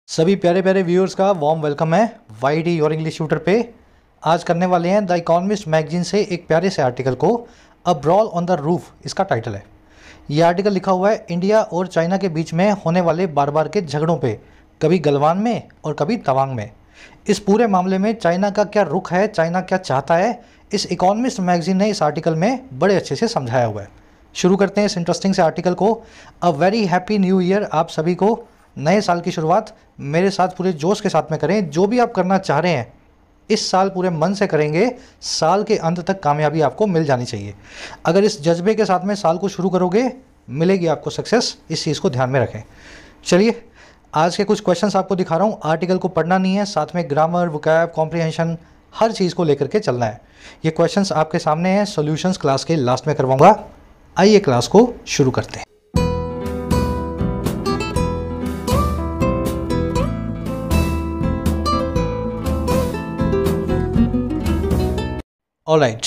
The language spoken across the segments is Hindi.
सभी प्यारे प्यारे व्यूअर्स का वार्म वेलकम है वाईडी योर इंग्लिश ट्यूटर पे। आज करने वाले हैं द इकोनॉमिस्ट मैगजीन से एक प्यारे से आर्टिकल को, अ ब्रॉल ऑन द रूफ इसका टाइटल है। ये आर्टिकल लिखा हुआ है इंडिया और चाइना के बीच में होने वाले बार बार के झगड़ों पे, कभी गलवान में और कभी तवांग में। इस पूरे मामले में चाइना का क्या रुख है, चाइना क्या चाहता है, इस इकोनॉमिस्ट मैगजीन ने इस आर्टिकल में बड़े अच्छे से समझाया हुआ है। शुरू करते हैं इस इंटरेस्टिंग से आर्टिकल को। A very happy new year आप सभी को। नए साल की शुरुआत मेरे साथ पूरे जोश के साथ में करें। जो भी आप करना चाह रहे हैं इस साल पूरे मन से करेंगे, साल के अंत तक कामयाबी आपको मिल जानी चाहिए। अगर इस जज्बे के साथ में साल को शुरू करोगे मिलेगी आपको सक्सेस, इस चीज़ को ध्यान में रखें। चलिए आज के कुछ क्वेश्चंस आपको दिखा रहा हूँ। आर्टिकल को पढ़ना नहीं है, साथ में ग्रामर, वोकैब, कॉम्प्रिहेंशन हर चीज़ को लेकर के चलना है। ये क्वेश्चंस आपके सामने हैं, सॉल्यूशंस क्लास के लास्ट में करवाऊंगा। आइए क्लास को शुरू करते हैं। ऑलराइट,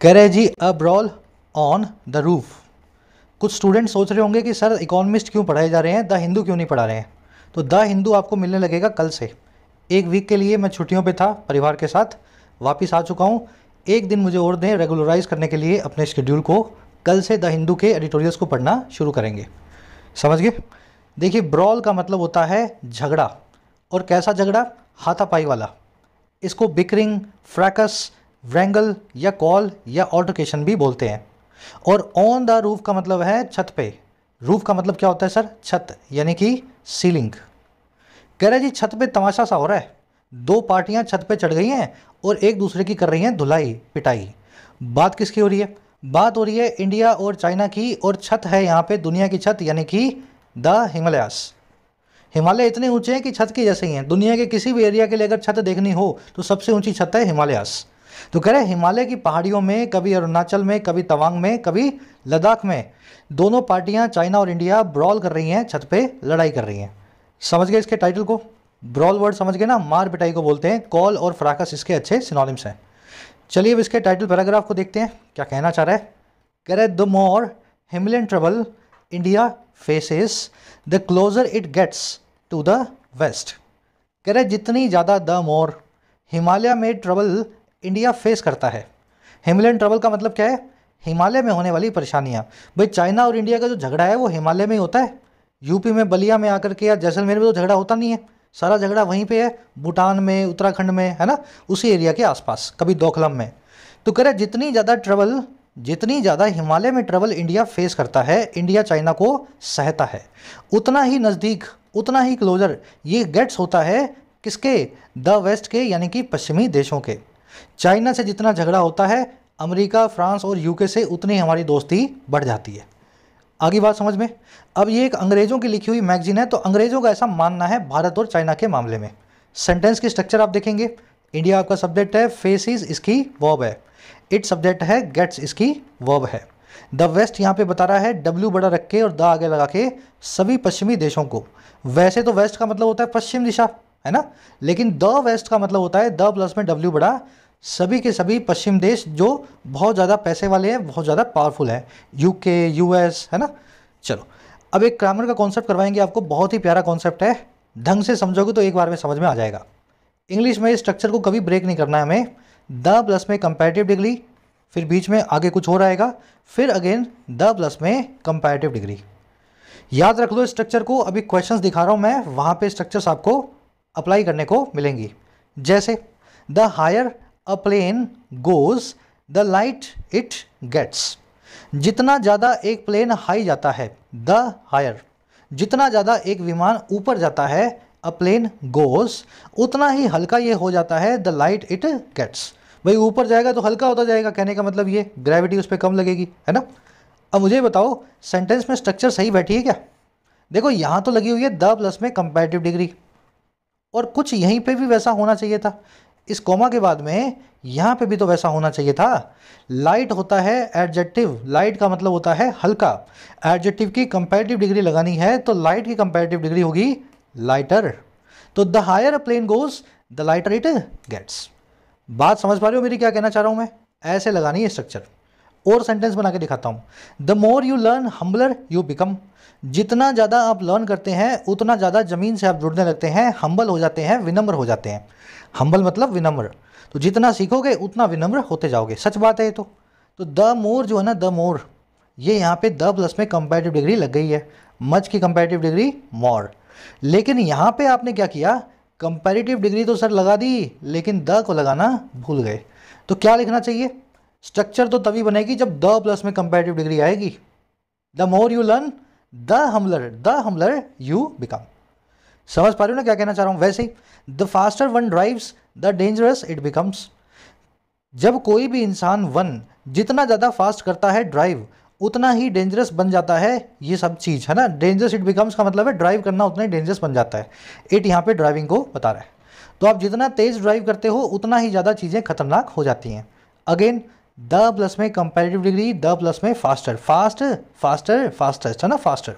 कह रहे जी अ ब्रॉल ऑन द रूफ। कुछ स्टूडेंट सोच रहे होंगे कि सर इकोनॉमिस्ट क्यों पढ़ाए जा रहे हैं, द हिंदू क्यों नहीं पढ़ा रहे हैं। तो द हिंदू आपको मिलने लगेगा कल से। एक वीक के लिए मैं छुट्टियों पे था, परिवार के साथ वापस आ चुका हूँ। एक दिन मुझे और दें रेगुलराइज करने के लिए अपने शेड्यूल को। कल से द हिंदू के एडिटोरियल्स को पढ़ना शुरू करेंगे, समझ गए। देखिए ब्रॉल का मतलब होता है झगड़ा, और कैसा झगड़ा, हाथापाई वाला। इसको बिकरिंग, फ्रैकस, व्रैंगल या कॉल या ऑल्टरकेशन भी बोलते हैं। और ऑन द रूफ का मतलब है छत पे। रूफ का मतलब क्या होता है सर, छत, यानी कि सीलिंग। कह रहे जी छत पे तमाशा सा हो रहा है। दो पार्टियां छत पे चढ़ गई हैं और एक दूसरे की कर रही हैं धुलाई पिटाई। बात किसकी हो रही है, बात हो रही है इंडिया और चाइना की। और छत है यहाँ पे दुनिया की छत, यानी कि द हिमालयास। हिमालय इतने ऊंचे हैं कि छत के जैसे ही हैं। दुनिया के किसी भी एरिया के लिए अगर छत देखनी हो तो सबसे ऊंची छत है हिमालयास। तो कह रहे हिमालय की पहाड़ियों में, कभी अरुणाचल में, कभी तवांग में, कभी लद्दाख में, दोनों पार्टियां चाइना और इंडिया ब्रॉल कर रही हैं, छत पे लड़ाई कर रही हैं। समझ गए इसके टाइटल को, ब्रॉल वर्ड समझ गए ना, मार पिटाई को बोलते हैं। कॉल और फ्राकस इसके अच्छे सिनोनिम्स हैं। चलिए अब इसके टाइटल पैराग्राफ को देखते हैं क्या कहना चाह रहा है। कह रहे the more Himalayan trouble India faces the closer it gets to the west. कह रहे जितनी ज़्यादा, द मोर, हिमालय में ट्रबल इंडिया फेस करता है। हिमालयन ट्रबल का मतलब क्या है, हिमालय में होने वाली परेशानियां। भाई चाइना और इंडिया का जो झगड़ा है वो हिमालय में ही होता है। यूपी में बलिया में आकर के या जैसलमेर में तो झगड़ा होता नहीं है। सारा झगड़ा वहीं पे है, भूटान में, उत्तराखंड में, है ना, उसी एरिया के आसपास, कभी दोखलम में। तो कह रहे जितनी ज़्यादा ट्रबल, जितनी ज़्यादा हिमालय में ट्रबल इंडिया फेस करता है, इंडिया चाइना को सहता है, उतना ही नज़दीक, उतना ही क्लोजर ये गेट्स होता है किसके, द वेस्ट के, यानी कि पश्चिमी देशों के। चाइना से जितना झगड़ा होता है अमेरिका, फ्रांस और यूके से, उतनी हमारी दोस्ती बढ़ जाती है। आगे बात समझ में। अब ये एक अंग्रेज़ों की लिखी हुई मैगजीन है, तो अंग्रेज़ों का ऐसा मानना है भारत और चाइना के मामले में। सेंटेंस की स्ट्रक्चर आप देखेंगे, इंडिया आपका सब्जेक्ट है, फेसिस इसकी वर्ब है, इट सब्जेक्ट है, गेट्स इसकी वर्ब है। द वेस्ट यहाँ पे बता रहा है डब्ल्यू बड़ा रख के और द आगे लगा के सभी पश्चिमी देशों को। वैसे तो वेस्ट का मतलब होता है पश्चिम दिशा, है ना, लेकिन द वेस्ट का मतलब होता है द प्लस में डब्ल्यू बड़ा, सभी के सभी पश्चिम देश जो बहुत ज़्यादा पैसे वाले हैं, बहुत ज़्यादा पावरफुल है, यूके, यूएस, है ना। चलो अब एक ग्रामर का कॉन्सेप्ट करवाएंगे आपको, बहुत ही प्यारा कॉन्सेप्ट है, ढंग से समझोगे तो एक बार में समझ में आ जाएगा। इंग्लिश में इस स्ट्रक्चर को कभी ब्रेक नहीं करना है हमें। द प्लस में कंपैरेटिव डिग्री, फिर बीच में आगे कुछ और आएगा, फिर अगेन द प्लस में कंपैरेटिव डिग्री। याद रख लो इस स्ट्रक्चर को। अभी क्वेश्चंस दिखा रहा हूँ मैं, वहाँ पे स्ट्रक्चर्स आपको अप्लाई करने को मिलेंगी। जैसे the higher a plane goes the light it gets. जितना ज़्यादा एक प्लेन हाई जाता है, द हायर, जितना ज़्यादा एक विमान ऊपर जाता है, अ प्लेन गोज, उतना ही हल्का ये हो जाता है, द लाइट इट गेट्स। भाई ऊपर जाएगा तो हल्का होता जाएगा, कहने का मतलब ये ग्रेविटी उस पर कम लगेगी, है ना। अब मुझे बताओ सेंटेंस में स्ट्रक्चर सही बैठी है क्या। देखो यहाँ तो लगी हुई है द प्लस में कंपैरेटिव डिग्री, और कुछ यहीं पे भी वैसा होना चाहिए था, इस कॉमा के बाद में यहाँ पे भी तो वैसा होना चाहिए था। लाइट होता है एडजेक्टिव, लाइट का मतलब होता है हल्का। एडजेक्टिव की कंपैरेटिव डिग्री लगानी है तो लाइट की कंपैरेटिव डिग्री होगी लाइटर। तो the higher a plane goes the lighter it gets. बात समझ पा रहे हो मेरी, क्या कहना चाह रहा हूँ मैं, ऐसे लगानी है स्ट्रक्चर। और सेंटेंस बना के दिखाता हूँ। The more you learn humbler you become. जितना ज़्यादा आप लर्न करते हैं उतना ज़्यादा ज़मीन से आप जुड़ने लगते हैं, हम्बल हो जाते हैं, विनम्र हो जाते हैं। हम्बल मतलब विनम्र। तो जितना सीखोगे उतना विनम्र होते जाओगे। सच बात है ये तो द मोर जो है ना, द मोर, ये यहाँ पे द प्लस में कंपैरेटिव डिग्री लग गई है। मच की कंपैरेटिव डिग्री मोर। लेकिन यहाँ पे आपने क्या किया, कंपैरेटिव डिग्री तो सर लगा दी लेकिन द को लगाना भूल गए। तो क्या लिखना चाहिए? स्ट्रक्चर तो तभी बनेगी जब द प्लस में कंपैरेटिव डिग्री आएगी। The more you learn the humbler you become. समझ पा रहे हो ना क्या कहना चाह रहा हूँ? वैसे ही the faster one drives the dangerous it becomes. जब कोई भी इंसान वन जितना ज़्यादा फास्ट करता है ड्राइव, उतना ही डेंजरस बन जाता है ये सब चीज़, है ना। डेंजरस इट बिकम्स का मतलब है ड्राइव करना उतना ही डेंजरस बन जाता है। इट यहाँ पे ड्राइविंग को बता रहा है। तो आप जितना तेज़ ड्राइव करते हो उतना ही ज़्यादा चीज़ें खतरनाक हो जाती हैं। अगेन द प्लस में कंपैरेटिव डिग्री, द प्लस में फास्टर, फास्टेस्ट है ना, फास्टर।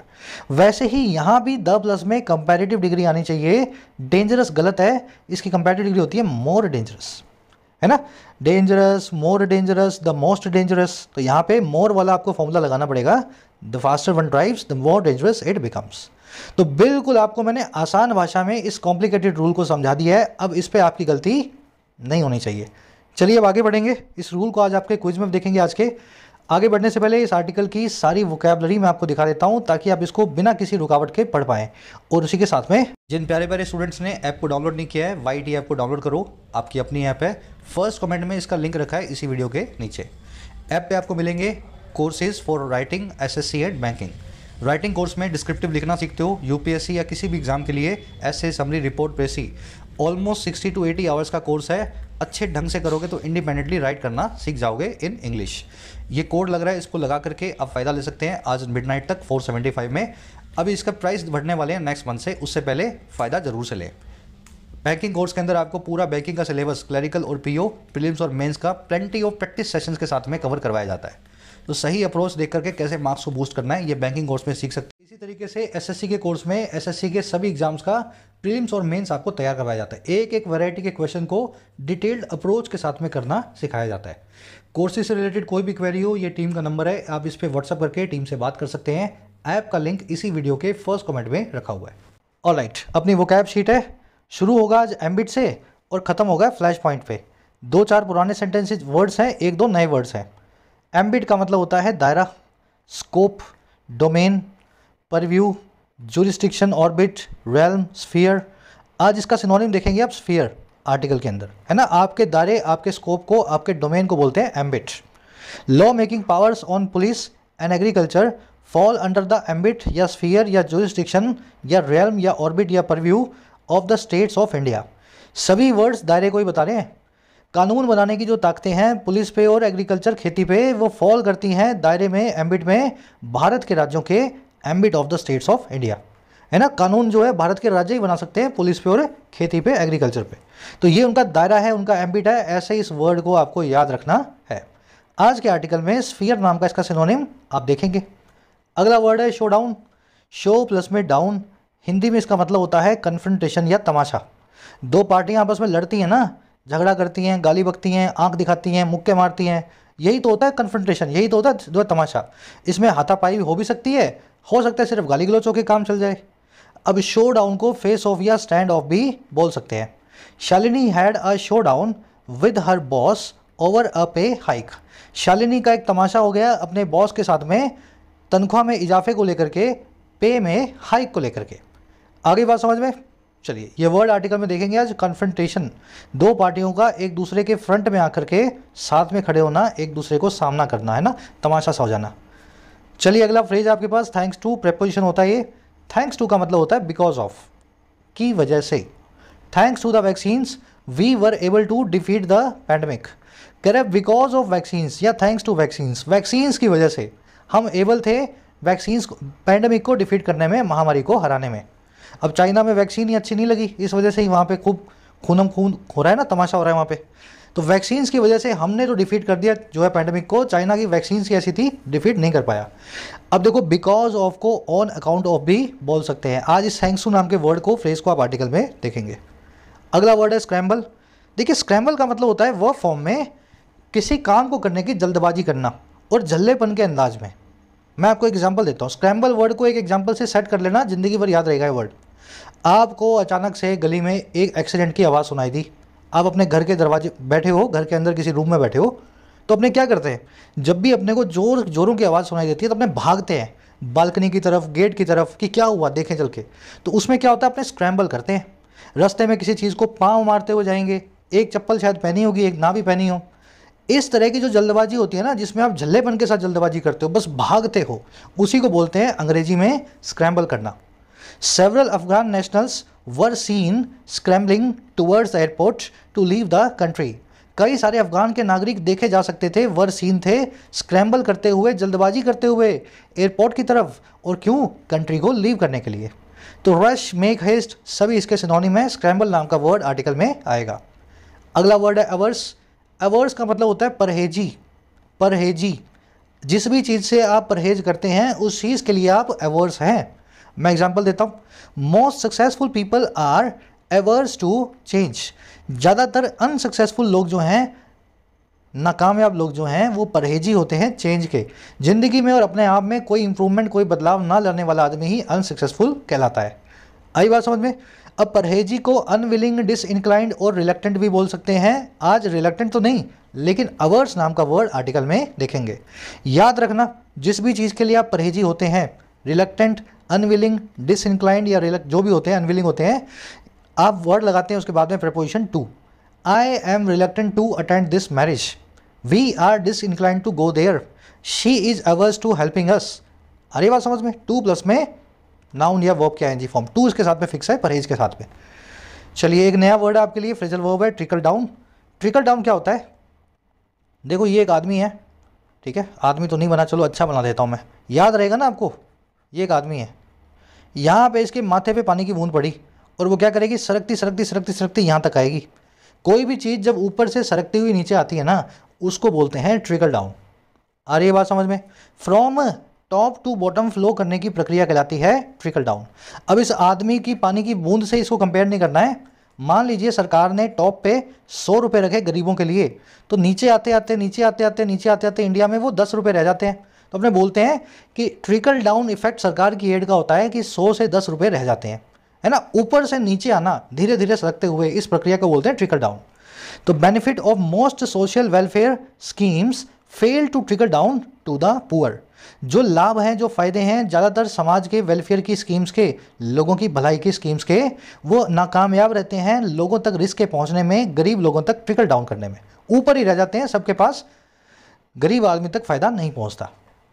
वैसे ही यहाँ भी द प्लस में कंपैरेटिव डिग्री आनी चाहिए। डेंजरस गलत है, इसकी कंपैरेटिव डिग्री होती है मोर डेंजरस, है ना। Dangerous, more dangerous, the most dangerous. तो यहाँ पे मोर वाला आपको फॉर्मूला लगाना पड़ेगा। The faster one drives the more dangerous it becomes. तो बिल्कुल आपको मैंने आसान भाषा में इस कॉम्प्लिकेटेड रूल को समझा दिया है। अब इस पे आपकी गलती नहीं होनी चाहिए। चलिए अब आगे बढ़ेंगे। इस रूल को आज आपके क्विज में देखेंगे। आज के आगे बढ़ने से पहले इस आर्टिकल की सारी वोकैबलरी मैं आपको दिखा देता हूं ताकि आप इसको बिना किसी रुकावट के पढ़ पाएं। और उसी के साथ में जिन प्यारे प्यारे स्टूडेंट्स ने ऐप को डाउनलोड नहीं किया है, YT ऐप को डाउनलोड करो। आपकी अपनी ऐप है। फर्स्ट कमेंट में इसका लिंक रखा है इसी वीडियो के नीचे। ऐप पे आपको मिलेंगे courses for writing SSC and banking. Writing course में डिस्क्रिप्टिव लिखना सीखते हो, UPSC या किसी भी एग्जाम के लिए ऐसे summary report precis almost 60 to 80 hours का कोर्स है। अच्छे ढंग से करोगे तो इंडिपेंडेंटली राइट करना सीख जाओगे इन इंग्लिश। ये कोड लग रहा है, इसको लगा करके आप फ़ायदा ले सकते हैं आज मिडनाइट तक 475 में। अभी इसका प्राइस बढ़ने वाले हैं नेक्स्ट मंथ से, उससे पहले फ़ायदा ज़रूर से लें। बैंकिंग कोर्स के अंदर आपको पूरा बैंकिंग का सिलेबस, क्लरिकल और PO, प्रीलिम्स और मेंस का प्लेंटी ऑफ प्रैक्टिस सेशंस के साथ में कवर करवाया जाता है। तो सही अप्रोच देख करके कैसे मार्क्स को बूस्ट करना है ये बैंकिंग कोर्स में सीख सकते हैं। इसी तरीके से SSC के कोर्स में SSC के सभी एग्जाम्स का प्रीलिम्स और मेंस आपको तैयार करवाया जाता है। एक एक वैरायटी के क्वेश्चन को डिटेल्ड अप्रोच के साथ में करना सिखाया जाता है। कोर्सेज से रिलेटेड कोई भी क्वेरी हो, ये टीम का नंबर है, आप इस पर व्हाट्सअप करके टीम से बात कर सकते हैं। ऐप का लिंक इसी वीडियो के फर्स्ट कमेंट में रखा हुआ है। ऑलराइट, अपनी वोकैब शीट है। शुरू होगा आज एम्बिट से और ख़त्म होगा फ्लैश पॉइंट पे। 2-4 पुराने सेंटेंसेज वर्ड्स हैं, 1-2 नए वर्ड्स हैं। एम्बिट का मतलब होता है दायरा, scope, domain, purview, jurisdiction, orbit, realm, sphere. आज इसका सिनोनिम देखेंगे आप स्फीयर आर्टिकल के अंदर, है ना। आपके दायरे, आपके स्कोप को, आपके डोमेन को बोलते हैं ambit. Law making powers on police and agriculture fall under the ambit या स्फीयर या जुरिस्डिक्शन या रेल्म या ऑर्बिट या purview of the states of India. सभी वर्ड्स दायरे को ही बता रहे हैं। कानून बनाने की जो ताकतें हैं पुलिस पे और एग्रीकल्चर खेती पे, वो फॉल करती हैं दायरे में, एम्बिट में, भारत के राज्यों के ambit of the states of India, है ना। कानून जो है भारत के राज्य ही बना सकते हैं पुलिस पे और खेती पे, एग्रीकल्चर पे। तो ये उनका दायरा है, उनका एम्बिट है। ऐसे ही इस वर्ड को आपको याद रखना है। आज के आर्टिकल में स्फीयर नाम का इसका सिनोनिम आप देखेंगे। अगला वर्ड है शो डाउन। शो प्लस में डाउन, हिंदी में इसका मतलब होता है कन्फ्रंटेशन या तमाशा। दो पार्टियां आपस में लड़ती हैं ना, झगड़ा करती हैं, गाली बकती हैं, आंख दिखाती हैं, मुक्के मारती हैं, यही तो होता है कन्फ्रंटेशन, यही तो होता है जो तमाशा। इसमें हाथापाई हो भी सकती है, हो सकता है सिर्फ गाली गलौचों के काम चल जाए। अब शो डाउन को फेस ऑफ या स्टैंड ऑफ भी बोल सकते हैं। Shalini had a show down with her boss over a पे हाइक। शालिनी का एक तमाशा हो गया अपने बॉस के साथ में तनख्वाह में इजाफे को लेकर के, पे में हाइक को लेकर के। आगे बात समझ में? चलिए, ये वर्ड आर्टिकल में देखेंगे आज कन्फ्रंटेशन। दो पार्टियों का एक दूसरे के फ्रंट में आकर के साथ में खड़े होना, एक दूसरे को सामना करना, है ना, तमाशा सा हो जाना। चलिए अगला फ्रेज आपके पास थैंक्स टू प्रेपोजिशन होता है। ये थैंक्स टू का मतलब होता है बिकॉज ऑफ, की वजह से। Thanks to the vaccines we were able to defeat the pandemic. कह रहे बिकॉज ऑफ वैक्सीन्स या थैंक्स टू वैक्सीन्स, वैक्सीन्स की वजह से हम एबल थे वैक्सीन्स पैंडमिक को डिफीट करने में, महामारी को हराने में। अब चाइना में वैक्सीन ही अच्छी नहीं लगी, इस वजह से ही वहाँ पे खूब खूनम खून हो रहा है ना, तमाशा हो रहा है वहाँ पे। तो वैक्सीन्स की वजह से हमने तो डिफीट कर दिया जो है पैंडमिक को, चाइना की वैक्सीन्स ऐसी थी डिफीट नहीं कर पाया। अब देखो बिकॉज ऑफ को ऑन अकाउंट ऑफ भी बोल सकते हैं। आज इस थैंक्स टू नाम के वर्ड को, फ्रेज को आप आर्टिकल में देखेंगे। अगला वर्ड है स्क्रैम्बल। देखिए स्क्रैम्बल का मतलब होता है वह फॉर्म में किसी काम को करने की जल्दबाजी करना, और झल्लेपन के अंदाज में। मैं आपको एग्जांपल देता हूँ, स्क्रैम्बल वर्ड को एक एग्जांपल से सेट कर लेना, ज़िंदगी भर याद रहेगा ये वर्ड। आपको अचानक से गली में एक एक्सीडेंट की आवाज़ सुनाई दी, आप अपने घर के दरवाजे बैठे हो, घर के अंदर किसी रूम में बैठे हो, तो अपने क्या करते हैं, जब भी अपने को जोरों की आवाज़ सुनाई देती है तो अपने भागते हैं बालकनी की तरफ, गेट की तरफ कि क्या हुआ देखें चल के। तो उसमें क्या होता है, अपने स्क्रैम्बल करते हैं, रास्ते में किसी चीज़ को पाँव मारते हुए जाएंगे, एक चप्पल शायद पहनी होगी, एक ना भी पहनी हो। इस तरह की जो जल्दबाजी होती है ना, जिसमें आप झल्लेपन के साथ जल्दबाजी करते हो, बस भागते हो, उसी को बोलते हैं अंग्रेजी में स्क्रैम्बल करना। Several Afghan nationals were seen scrambling towards the airport to leave the country. कई सारे अफगान के नागरिक देखे जा सकते थे, वर सीन थे, स्क्रैम्बल करते हुए, जल्दबाजी करते हुए एयरपोर्ट की तरफ, और क्यों, कंट्री को लीव करने के लिए। तो रश, मेक हेस्ट, सभी इसके सिनोनिम है, स्क्रैम्बल नाम का वर्ड आर्टिकल में आएगा। अगला वर्ड है अवर्स। अवर्स का मतलब होता है परहेजी। परहेजी, जिस भी चीज़ से आप परहेज करते हैं उस चीज़ के लिए आप अवर्स हैं। मैं एग्जांपल देता हूँ, most successful people are averse to change. ज़्यादातर अनसक्सेसफुल लोग जो हैं, नाकामयाब लोग जो हैं, वो परहेजी होते हैं चेंज के। ज़िंदगी में और अपने आप में कोई इंप्रूवमेंट, कोई बदलाव ना लाने वाला आदमी ही अनसक्सेसफुल कहलाता है। आई बात समझ में। अब परहेजी को अनविलिंग, डिसइंक्लाइंड और रिलक्टेंट भी बोल सकते हैं। आज रिलक्टेंट तो नहीं, लेकिन अवर्स नाम का वर्ड आर्टिकल में देखेंगे। याद रखना, जिस भी चीज़ के लिए आप परहेजी होते हैं, रिलक्टेंट, अनविलिंग, डिसइंक्लाइंड या जो भी होते हैं, अनविलिंग होते हैं, आप वर्ड लगाते हैं उसके बाद में preposition to. I am reluctant to attend this marriage, we are disinclined to go there, she is averse to helping us. अरे बात समझ में। टू प्लस में नाउन या वर्ब के आईएनजी फॉर्म, टू इसके साथ में फिक्स है, परहेज के साथ में। चलिए एक नया वर्ड है आपके लिए, फ्रेजल वर्ब है, ट्रिकल डाउन। ट्रिकल डाउन क्या होता है, देखो ये एक आदमी है, ठीक है, आदमी तो नहीं बना, चलो अच्छा बना देता हूँ मैं, याद रहेगा ना आपको। ये एक आदमी है, यहाँ पे इसके माथे पे पानी की बूंद पड़ी और वो क्या करेगी, सरकती सरकती सरकती सरकती यहाँ तक आएगी। कोई भी चीज़ जब ऊपर से सरकती हुई नीचे आती है ना, उसको बोलते हैं ट्रिकल डाउन। आ रही है बात समझ में। From top to bottom flow करने की प्रक्रिया कहलाती है ट्रिकल डाउन। अब इस आदमी की पानी की बूंद से इसको कंपेयर नहीं करना है। मान लीजिए सरकार ने टॉप पे 100 रुपये रखे गरीबों के लिए, तो नीचे आते आते नीचे आते आते नीचे आते आते इंडिया में वो 10 रुपये रह जाते हैं। तो अपने बोलते हैं कि ट्रिकल डाउन इफेक्ट सरकार की एड का होता है कि 100 से 10 रुपये रह जाते हैं, है ना, ऊपर से नीचे आना धीरे धीरे सरकते हुए, इस प्रक्रिया को बोलते हैं ट्रिकल डाउन। तो benefit of most social welfare schemes fail to trickle down to the poor. जो लाभ हैं, जो फायदे हैं ज़्यादातर समाज के वेलफेयर की स्कीम्स के, लोगों की भलाई की स्कीम्स के, वो नाकामयाब रहते हैं लोगों तक रिस्क के पहुंचने में, गरीब लोगों तक ट्रिकल डाउन करने में, ऊपर ही रह जाते हैं, सबके पास गरीब आदमी तक फ़ायदा नहीं पहुंचता।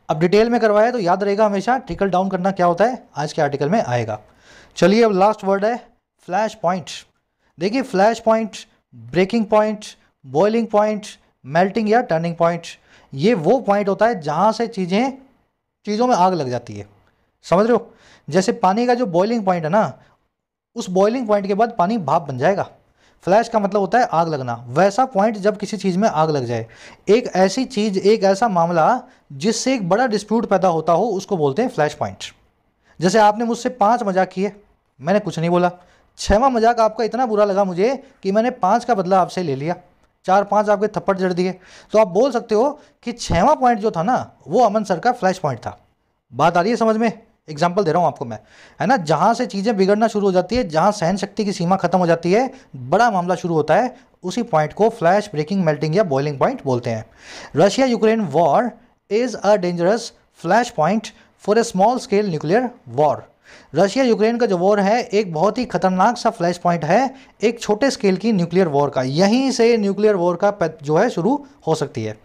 अब डिटेल में करवाया तो याद रहेगा हमेशा, ट्रिकल डाउन करना क्या होता है आज के आर्टिकल में आएगा। चलिए अब लास्ट वर्ड है फ्लैश पॉइंट। देखिए flash point, breaking point, boiling point, melting या टर्निंग पॉइंट, ये वो पॉइंट होता है जहाँ से चीज़ों में आग लग जाती है। समझ रहे हो, जैसे पानी का जो बॉइलिंग पॉइंट है ना, उस बॉइलिंग पॉइंट के बाद पानी भाप बन जाएगा। फ्लैश का मतलब होता है आग लगना, वैसा पॉइंट जब किसी चीज़ में आग लग जाए, एक ऐसी चीज़, एक ऐसा मामला जिससे एक बड़ा डिस्प्यूट पैदा होता हो, उसको बोलते हैं फ्लैश पॉइंट। जैसे आपने मुझसे 5 मजाक किए, मैंने कुछ नहीं बोला, 6वां मजाक आपका इतना बुरा लगा मुझे कि मैंने 5 का बदला आपसे ले लिया, 4-5 आपके थप्पड़ जड़ दिए। तो आप बोल सकते हो कि 6वां पॉइंट जो था ना, वो अमन सर का फ्लैश पॉइंट था। बात आ रही है समझ में। एग्जाम्पल दे रहा हूँ आपको मैं, है ना, जहाँ से चीज़ें बिगड़ना शुरू हो जाती है, जहाँ सहन शक्ति की सीमा खत्म हो जाती है, बड़ा मामला शुरू होता है, उसी पॉइंट को फ्लैश, ब्रेकिंग, मेल्टिंग या बॉइलिंग पॉइंट बोलते हैं। Russia Ukraine war is a dangerous flash point for a small scale nuclear war. Russia Ukraine का जो वॉर है एक बहुत ही खतरनाक सा फ्लैश पॉइंट है एक छोटे स्केल की न्यूक्लियर वॉर का। यहीं से न्यूक्लियर वॉर का जो है शुरू हो सकती है।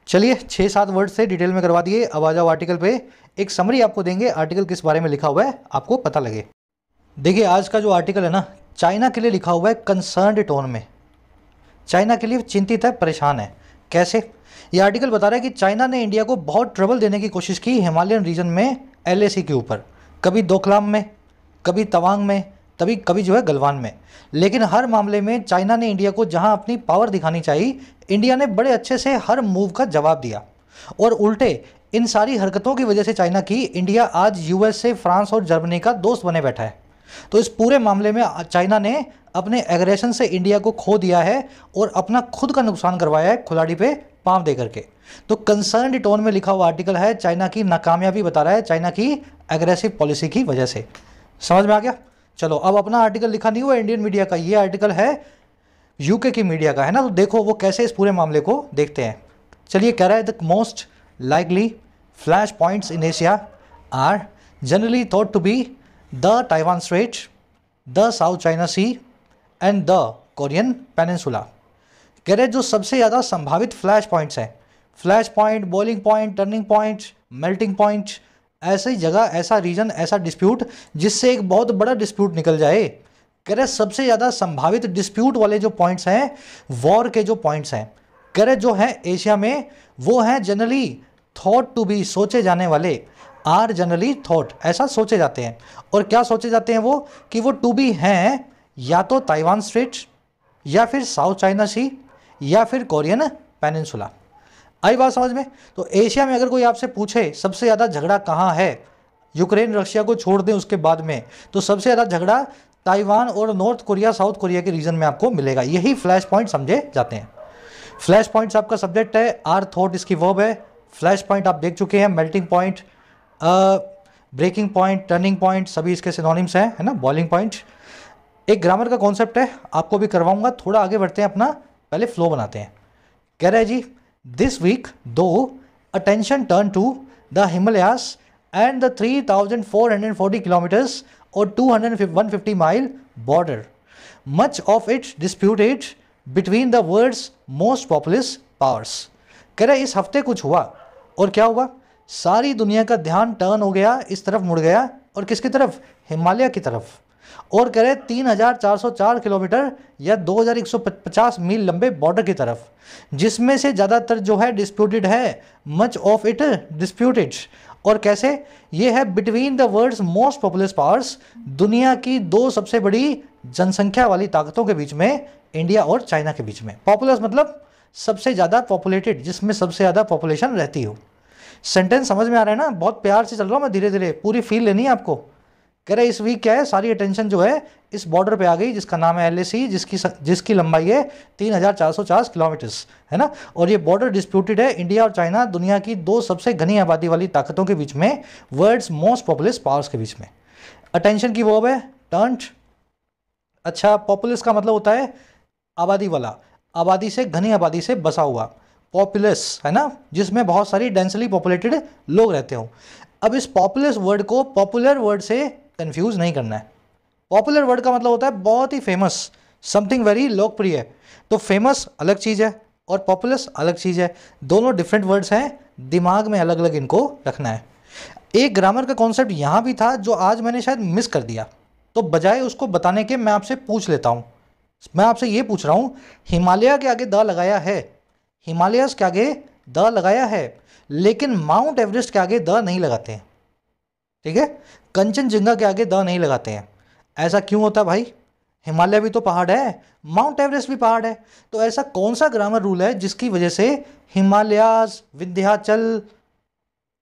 चलिए 6-7 वर्ड से डिटेल में करवा दिए। अब आ जाओ आर्टिकल पे, एक समरी आपको देंगे, आर्टिकल किस बारे में लिखा हुआ है आपको पता लगे। देखिए आज का जो आर्टिकल है ना, चाइना के लिए लिखा हुआ है कंसर्न्ड टोन में। चाइना के लिए चिंतित है, परेशान है। कैसे? ये आर्टिकल बता रहा है कि चाइना ने इंडिया को बहुत ट्रबल देने की कोशिश की हिमालयन रीजन में LAC के ऊपर, कभी दोकलाम में, कभी तवांग में, कभी जो है गलवान में। लेकिन हर मामले में चाइना ने इंडिया को जहां अपनी पावर दिखानी चाहिए, इंडिया ने बड़े अच्छे से हर मूव का जवाब दिया। और उल्टे इन सारी हरकतों की वजह से चाइना की इंडिया आज USA, फ्रांस और जर्मनी का दोस्त बने बैठा है। तो इस पूरे मामले में चाइना ने अपने एग्रेशन से इंडिया को खो दिया है और अपना खुद का नुकसान करवाया है, खिलाड़ी पे पाँव दे करके। तो कंसर्न टोन में लिखा हुआ आर्टिकल है, चाइना की नाकामयाबी बता रहा है, चाइना की एग्रेसिव पॉलिसी की वजह से। समझ में आ गया? चलो, अब अपना आर्टिकल लिखा नहीं हुआ इंडियन मीडिया का, ये आर्टिकल है यूके की मीडिया का, है ना। तो देखो वो कैसे इस पूरे मामले को देखते हैं। चलिए, कह रहा है the most likely flash points in Asia are generally thought to be the Taiwan Strait, the South China Sea and the Korean peninsula. कह रहे जो सबसे ज़्यादा संभावित फ्लैश पॉइंट्स हैं, flash point, boiling point, turning point, melting point, ऐसी जगह, ऐसा रीजन, ऐसा डिस्प्यूट जिससे एक बहुत बड़ा डिस्प्यूट निकल जाए। कह रहे सबसे ज़्यादा संभावित डिस्प्यूट वाले जो पॉइंट्स हैं, वॉर के जो पॉइंट्स हैं, कह रहे जो है एशिया में, वो हैं जनरली थॉट टू बी, सोचे जाने वाले, आर जनरली थॉट, ऐसा सोचे जाते हैं। और क्या सोचे जाते हैं वो, कि वो टू बी हैं या तो ताइवान स्ट्रेट, या फिर साउथ चाइना सी, या फिर कोरियन पेनिनसुला। आई बात समझ में? तो एशिया में अगर कोई आपसे पूछे सबसे ज़्यादा झगड़ा कहाँ है, यूक्रेन रशिया को छोड़ दें उसके बाद में, तो सबसे ज़्यादा झगड़ा ताइवान और नॉर्थ कोरिया, साउथ कोरिया के रीजन में आपको मिलेगा। यही फ्लैश पॉइंट समझे जाते हैं। फ्लैश पॉइंट्स आपका सब्जेक्ट है, आर थॉट इसकी वर्ब है। फ्लैश पॉइंट आप देख चुके हैं, melting point, breaking point, turning point, सभी इसके सिनोनिम्स हैं, है ना। बॉइलिंग पॉइंट एक ग्रामर का कॉन्सेप्ट है, आपको भी करवाऊंगा। थोड़ा आगे बढ़ते हैं, अपना पहले फ्लो बनाते हैं। कह रहा है जी, दिस वीक दो attention turn to the Himalayas and the 3440 kilometres और 150 mile border, much of it disputed between the world's most populous powers. कह रहे इस हफ्ते कुछ हुआ, और क्या हुआ, सारी दुनिया का ध्यान टर्न हो गया, इस तरफ मुड़ गया, और किसकी तरफ, हिमालय की तरफ। और कह रहे 3404 किलोमीटर या 2150 मील लंबे बॉर्डर की तरफ, जिसमें से ज़्यादातर जो है डिस्प्यूटेड है, मच ऑफ इट डिस्प्यूटेड। और कैसे, ये है between the world's most populous powers, दुनिया की दो सबसे बड़ी जनसंख्या वाली ताकतों के बीच में, इंडिया और चाइना के बीच में। पॉपुलस मतलब सबसे ज़्यादा पॉपुलेटेड, जिसमें सबसे ज़्यादा पॉपुलेशन रहती हो। सेंटेंस समझ में आ रहा है ना? बहुत प्यार से चल रहा हूँ मैं, धीरे धीरे, पूरी फील लेनी है आपको। कह रहे इस वीक क्या है, सारी अटेंशन जो है इस बॉर्डर पे आ गई, जिसका नाम है LAC, जिसकी लंबाई है 3450 किलोमीटर्स, है ना। और ये बॉर्डर डिस्प्यूटेड है इंडिया और चाइना, दुनिया की दो सबसे घनी आबादी वाली ताकतों के बीच में, वर्ल्ड्स मोस्ट पॉपुलस पावर्स के बीच में। अटेंशन की वर्ब है टर्न्ड। अच्छा, पॉपुलस का मतलब होता है आबादी वाला, आबादी से, घनी आबादी से बसा हुआ, पॉपुलस, है ना, जिसमें बहुत सारी डेंसली पॉपुलेटेड लोग रहते हो। अब इस पॉपुलस वर्ड को पॉपुलर वर्ड से कंफ्यूज नहीं करना है। पॉपुलर वर्ड का मतलब होता है बहुत ही फेमस, समथिंग वेरी लोकप्रिय। तो फेमस अलग चीज़ है और पॉपुलस अलग चीज़ है, दोनों डिफरेंट वर्ड्स हैं, दिमाग में अलग अलग इनको रखना है। एक ग्रामर का कॉन्सेप्ट यहाँ भी था जो आज मैंने शायद मिस कर दिया, तो बजाय उसको बताने के मैं आपसे पूछ लेता हूँ। मैं आपसे ये पूछ रहा हूँ, हिमालय के आगे द लगाया है, हिमालयस के आगे द लगाया है, लेकिन माउंट एवरेस्ट के आगे द नहीं लगाते हैं, ठीक है। कंचनजंगा के आगे द नहीं लगाते हैं। ऐसा क्यों होता है भाई? हिमालय भी तो पहाड़ है, माउंट एवरेस्ट भी पहाड़ है, तो ऐसा कौन सा ग्रामर रूल है जिसकी वजह से हिमालयास, विंध्याचल,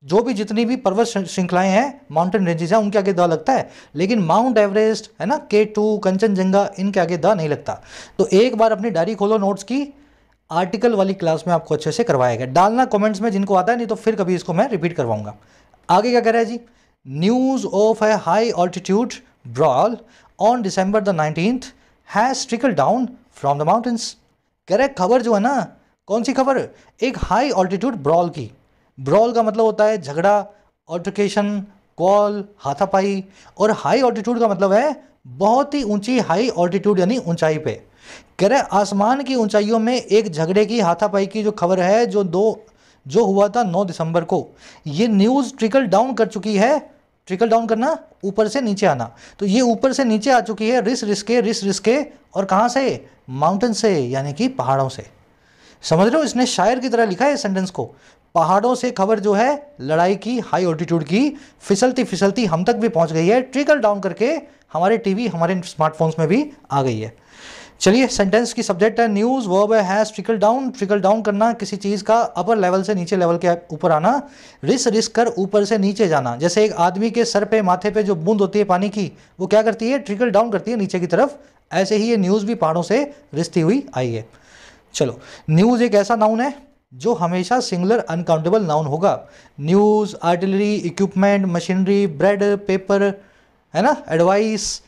जो भी जितनी भी पर्वत श्रृंखलाएं हैं, माउंटेन रेंजेस हैं, उनके आगे द लगता है, लेकिन माउंट एवरेस्ट, है ना, K2, कंचनजंगा, इनके आगे द नहीं लगता। तो एक बार अपनी डायरी खोलो नोट्स की, आर्टिकल वाली क्लास में आपको अच्छे से करवाएगा। डालना कमेंट्स में जिनको आता है, नहीं तो फिर कभी इसको मैं रिपीट करवाऊंगा। आगे क्या कह रहा है जी, news of a high altitude brawl on December 19 has trickle down from the mountains. कह रहे खबर जो है ना, कौन सी खबर, एक हाई ऑल्टीट्यूड ब्रॉल की। ब्रॉल का मतलब होता है झगड़ा, ऑल्टरकेशन, कॉल, हाथापाई, और हाई ऑल्टीट्यूड का मतलब है बहुत ही ऊंची, हाई ऑल्टीट्यूड यानी ऊंचाई पे। कह रहे आसमान की ऊंचाइयों में एक झगड़े की, हाथापाई की जो खबर है, जो हुआ था 9 दिसंबर को, ये न्यूज़ ट्रिकल डाउन कर चुकी है। ट्रिकल डाउन करना, ऊपर से नीचे आना, तो ये ऊपर से नीचे आ चुकी है, रिस रिस के, और कहाँ से, माउंटेन से, यानी कि पहाड़ों से। समझ रहे हो, इसने शायर की तरह लिखा है इस सेंटेंस को। पहाड़ों से खबर जो है लड़ाई की, हाई ऑल्टीट्यूड की, फिसलती फिसलती हम तक भी पहुंच गई है, ट्रिकल डाउन करके हमारे टीवी, हमारे स्मार्टफोन्स में भी आ गई है। चलिए, सेंटेंस की सब्जेक्ट है न्यूज़, वर्ब है has trickle down. Trickle down करना, किसी चीज़ का अपर लेवल से नीचे लेवल के ऊपर आना। रिस कर ऊपर से नीचे जाना, जैसे एक आदमी के सर पे, माथे पे जो बूंद होती है पानी की, वो क्या करती है, ट्रिकल डाउन करती है नीचे की तरफ। ऐसे ही ये न्यूज़ भी पहाड़ों से रिसती हुई आई है। चलो, न्यूज़ एक ऐसा नाउन है जो हमेशा सिंगुलर अनकाउंटेबल नाउन होगा। News, artillery, equipment, machinery, bread, paper, है ना, एडवाइस,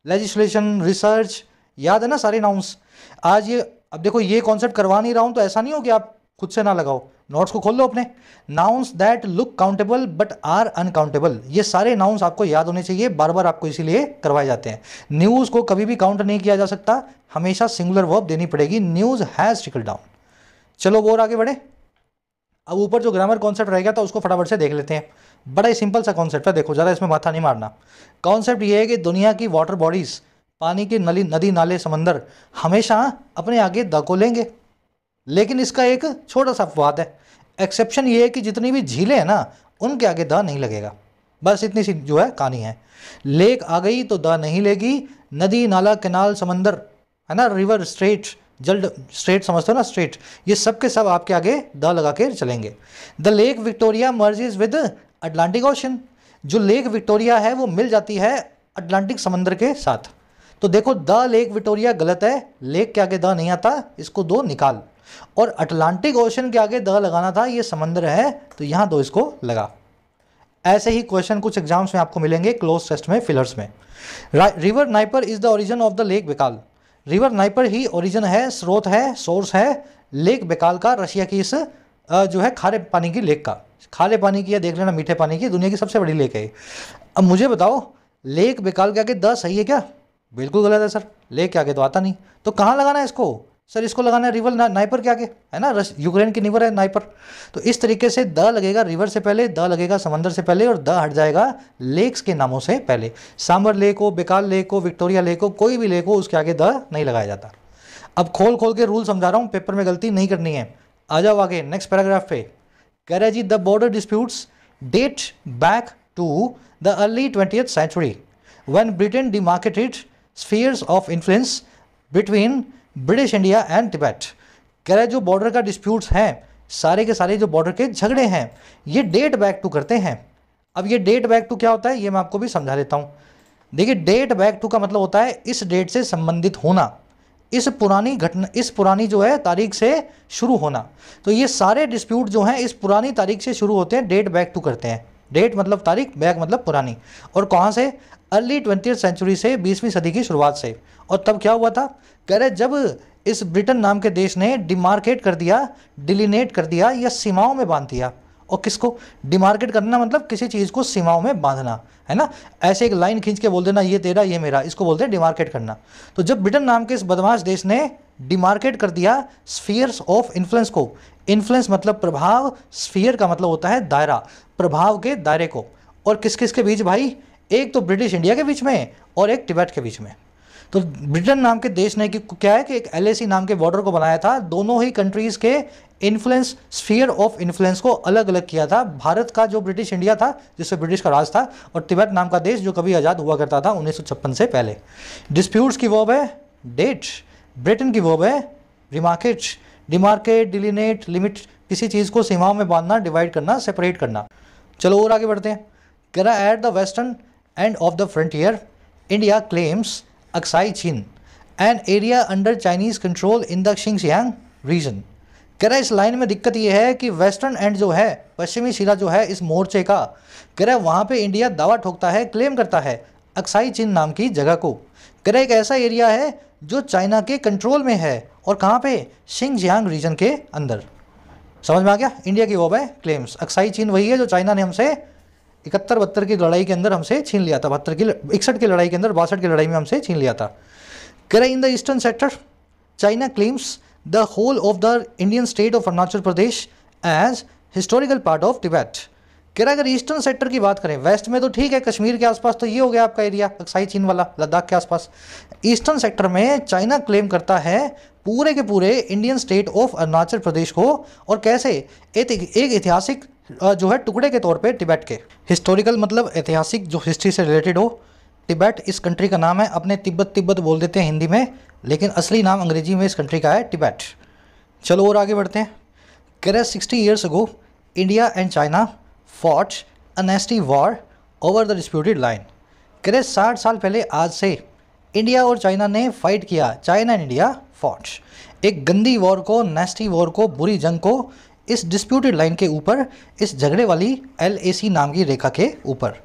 लेजिस्लेशन, रिसर्च, याद है ना सारे नाउन्स। आज ये अब देखो ये कॉन्सेप्ट करवा नहीं रहा हूँ तो ऐसा नहीं हो कि आप खुद से ना लगाओ, नोट्स को खोल लो अपने। Nouns that look countable but are uncountable, ये सारे नाउन्स आपको याद होने चाहिए, बार बार आपको इसीलिए करवाए जाते हैं। न्यूज़ को कभी भी काउंट नहीं किया जा सकता, हमेशा सिंगुलर वर्ब देनी पड़ेगी, न्यूज़ हैज़ ट्रिकल डाउन। चलो और आगे बढ़े। अब ऊपर जो ग्रामर कॉन्सेप्ट रह गया था उसको फटाफट से देख लेते हैं। बड़ा ही सिंपल सा कॉन्सेप्ट है, देखो ज़रा इसमें माथा नहीं मारना। कॉन्सेप्ट ये है कि दुनिया की वाटर बॉडीज़, पानी की नदी नाले समंदर हमेशा अपने आगे द को लेंगे, लेकिन इसका एक छोटा सा अपवाद है। एक्सेप्शन ये है कि जितनी भी झीलें हैं ना उनके आगे द नहीं लगेगा, बस इतनी सी जो है कहानी है। लेक आ गई तो द नहीं लेगी, नदी नाला कैनाल समंदर, है ना, रिवर, स्ट्रेट, जल्द स्ट्रेट समझते हो ना, स्ट्रेट, ये सब के सब आपके आगे द लगा के चलेंगे। The lake Victoria merges with Atlantic ocean, जो लेक विक्टोरिया है वो मिल जाती है अटलांटिक समंदर के साथ। तो देखो द लेक विक्टोरिया गलत है, लेक के आगे द नहीं आता, इसको दो निकाल। और अटलांटिक ओशन के आगे द लगाना था, ये समंदर है तो यहाँ दो इसको लगा। ऐसे ही क्वेश्चन कुछ एग्जाम्स में आपको मिलेंगे, क्लोज टेस्ट में, फिलर्स में। River NIPER is the origin of the lake Baikal, river NIPER he origin है, स्रोत है, सोर्स है लेक बेकाल का, रशिया की इस जो है खारे पानी की लेक का। खारे पानी की है, देख लेना, मीठे पानी की, दुनिया की सबसे बड़ी लेक है। अब मुझे बताओ लेक बेकाल के आगे द सही है क्या? बिल्कुल गलत है सर, लेक के आगे तो आता नहीं। तो कहाँ लगाना है इसको? सर इसको लगाना है रिवर नाइपर के आगे, है ना, यूक्रेन की रिवर है नाइपर। तो इस तरीके से द लगेगा रिवर से पहले, द लगेगा समंदर से पहले, और द हट जाएगा लेक्स के नामों से पहले। सांबर लेक हो, बेकाल लेक हो, विक्टोरिया लेक हो, कोई भी लेक हो, उसके आगे द नहीं लगाया जाता। अब खोल खोल के रूल समझा रहा हूँ, पेपर में गलती नहीं करनी है। आ जाओ आगे नेक्स्ट पैराग्राफ पे। कह रहा है जी the border disputes date back to the early 20th century when Britain demarcated spheres of influence between British India and Tibet. कह रहा है जो बॉर्डर का डिस्प्यूट्स हैं, सारे के सारे जो बॉर्डर के झगड़े हैं, ये डेट बैक टू करते हैं। अब ये डेट बैक टू क्या होता है ये मैं आपको भी समझा देता हूँ। देखिए डेट बैक टू का मतलब होता है इस डेट से संबंधित होना, इस पुरानी घटना, इस पुरानी जो है तारीख से शुरू होना। तो ये सारे डिस्प्यूट जो हैं इस पुरानी तारीख से शुरू होते हैं, डेट बैक टू करते हैं। डेट मतलब तारीख, बैक मतलब पुरानी। और कहाँ से? अर्ली 20th सेंचुरी से, 20वीं सदी की शुरुआत से। और तब क्या हुआ था? कह रहे जब इस ब्रिटेन नाम के देश ने डिमार्केट कर दिया, डिलिनेट कर दिया, या सीमाओं में बांध दिया। और किसको डिमार्केट करना? मतलब किसी चीज़ को सीमाओं में बांधना, है ना। ऐसे एक लाइन खींच के बोल देना ये तेरा ये मेरा, इसको बोलते हैं डिमार्केट करना। तो जब ब्रिटेन नाम के इस बदमाश देश ने डिमार्केट कर दिया स्फीयर्स ऑफ इन्फ्लुएंस को, इन्फ्लुएंस मतलब प्रभाव, स्फीयर का मतलब होता है दायरा, प्रभाव के दायरे को। और किस किस के बीच भाई? एक तो ब्रिटिश इंडिया के बीच में और एक तिब्बत के बीच में। तो ब्रिटेन नाम के देश ने क्या है कि एक LAC नाम के बॉर्डर को बनाया था, दोनों ही कंट्रीज़ के इन्फ्लुएंस, स्फीयर ऑफ इन्फ्लुएंस को अलग अलग किया था। भारत का जो ब्रिटिश इंडिया था जिससे ब्रिटिश का राज था, और तिब्बत नाम का देश जो कभी आज़ाद हुआ करता था 1956 से पहले। डिस्प्यूट्स की वर्ब है डेट, ब्रिटेन की वर्ब है रिमार्केट। डिमार्केट, डिलिनेट, लिमिट, किसी चीज़ को सीमाओं में बांधना, डिवाइड करना, सेपरेट करना। चलो और आगे बढ़ते हैं। कह रहा है at the western end of the frontier India claims Aksai Chin an area under Chinese control in the Xinjiang region. कह रहा है इस लाइन में दिक्कत ये है कि वेस्टर्न एंड जो है, पश्चिमी सिरा जो है इस मोर्चे का, कह रहा है वहाँ पे इंडिया दावा ठोकता है, क्लेम करता है अक्साई चीन नाम की जगह को। कह रहा है एक ऐसा एरिया है जो चाइना के कंट्रोल में है, और कहाँ पे? शिंगजियांग रीजन के अंदर। समझ में आ गया? इंडिया की वो है क्लेम्स। अक्साई चीन वही है जो चाइना ने हमसे 71-72 की लड़ाई के अंदर हमसे छीन लिया था, 61 की लड़ाई के अंदर, 62 की लड़ाई में हमसे छीन लिया था। कह रहे in the eastern sector China claims the whole of the Indian state of Arunachal Pradesh as historical part of Tibet. कह रहा अगर ईस्टर्न सेक्टर की बात करें, वेस्ट में तो ठीक है, कश्मीर के आसपास तो ये हो गया आपका एरिया अक्साई चीन वाला, लद्दाख के आसपास। ईस्टर्न सेक्टर में चाइना क्लेम करता है पूरे के पूरे इंडियन स्टेट ऑफ अरुणाचल प्रदेश को, और कैसे? एक ऐतिहासिक जो है टुकड़े के तौर पे तिब्बत के। हिस्टोरिकल मतलब ऐतिहासिक, जो हिस्ट्री से रिलेटेड हो। तिब्बत इस कंट्री का नाम है, अपने तिब्बत बोल देते हैं हिंदी में, लेकिन असली नाम अंग्रेजी में इस कंट्री का है तिब्बत। चलो और आगे बढ़ते हैं। कह रहे 60 years ago India and China fought a नेस्टी war over the disputed line. कह रहे 60 साल पहले आज से इंडिया और चाइना ने फाइट किया, चाइना एंड इंडिया फॉट एक गंदी वॉर को, नेस्टी वॉर को, बुरी जंग को, इस डिस्प्यूटेड लाइन के ऊपर, इस झगड़े वाली LAC नाम की रेखा के ऊपर।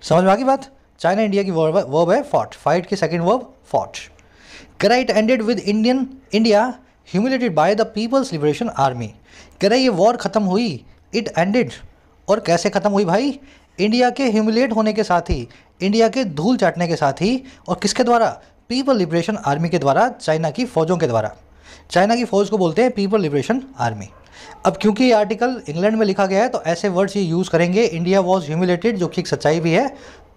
समझ में आ गई बात? चाइना इंडिया की वर्ब है फॉट, फाइट की सेकंड वर्ब फॉट। कह रहा it ended with India humiliated by the People's Liberation Army. कह रहा ये वॉर ख़त्म हुई, इट एंडेड, और कैसे ख़त्म हुई भाई? इंडिया के ह्यूमिलेट होने के साथ ही, इंडिया के धूल चाटने के साथ ही, और किसके द्वारा? पीपल लिबरेशन आर्मी के द्वारा, चाइना की फ़ौजों के द्वारा। चाइना की फ़ौज को बोलते हैं पीपल लिबरेशन आर्मी। अब क्योंकि ये आर्टिकल इंग्लैंड में लिखा गया है तो ऐसे वर्ड्स ये यूज़ करेंगे, इंडिया वॉज ह्यूमिलेटेड, जो कि एक सच्चाई भी है।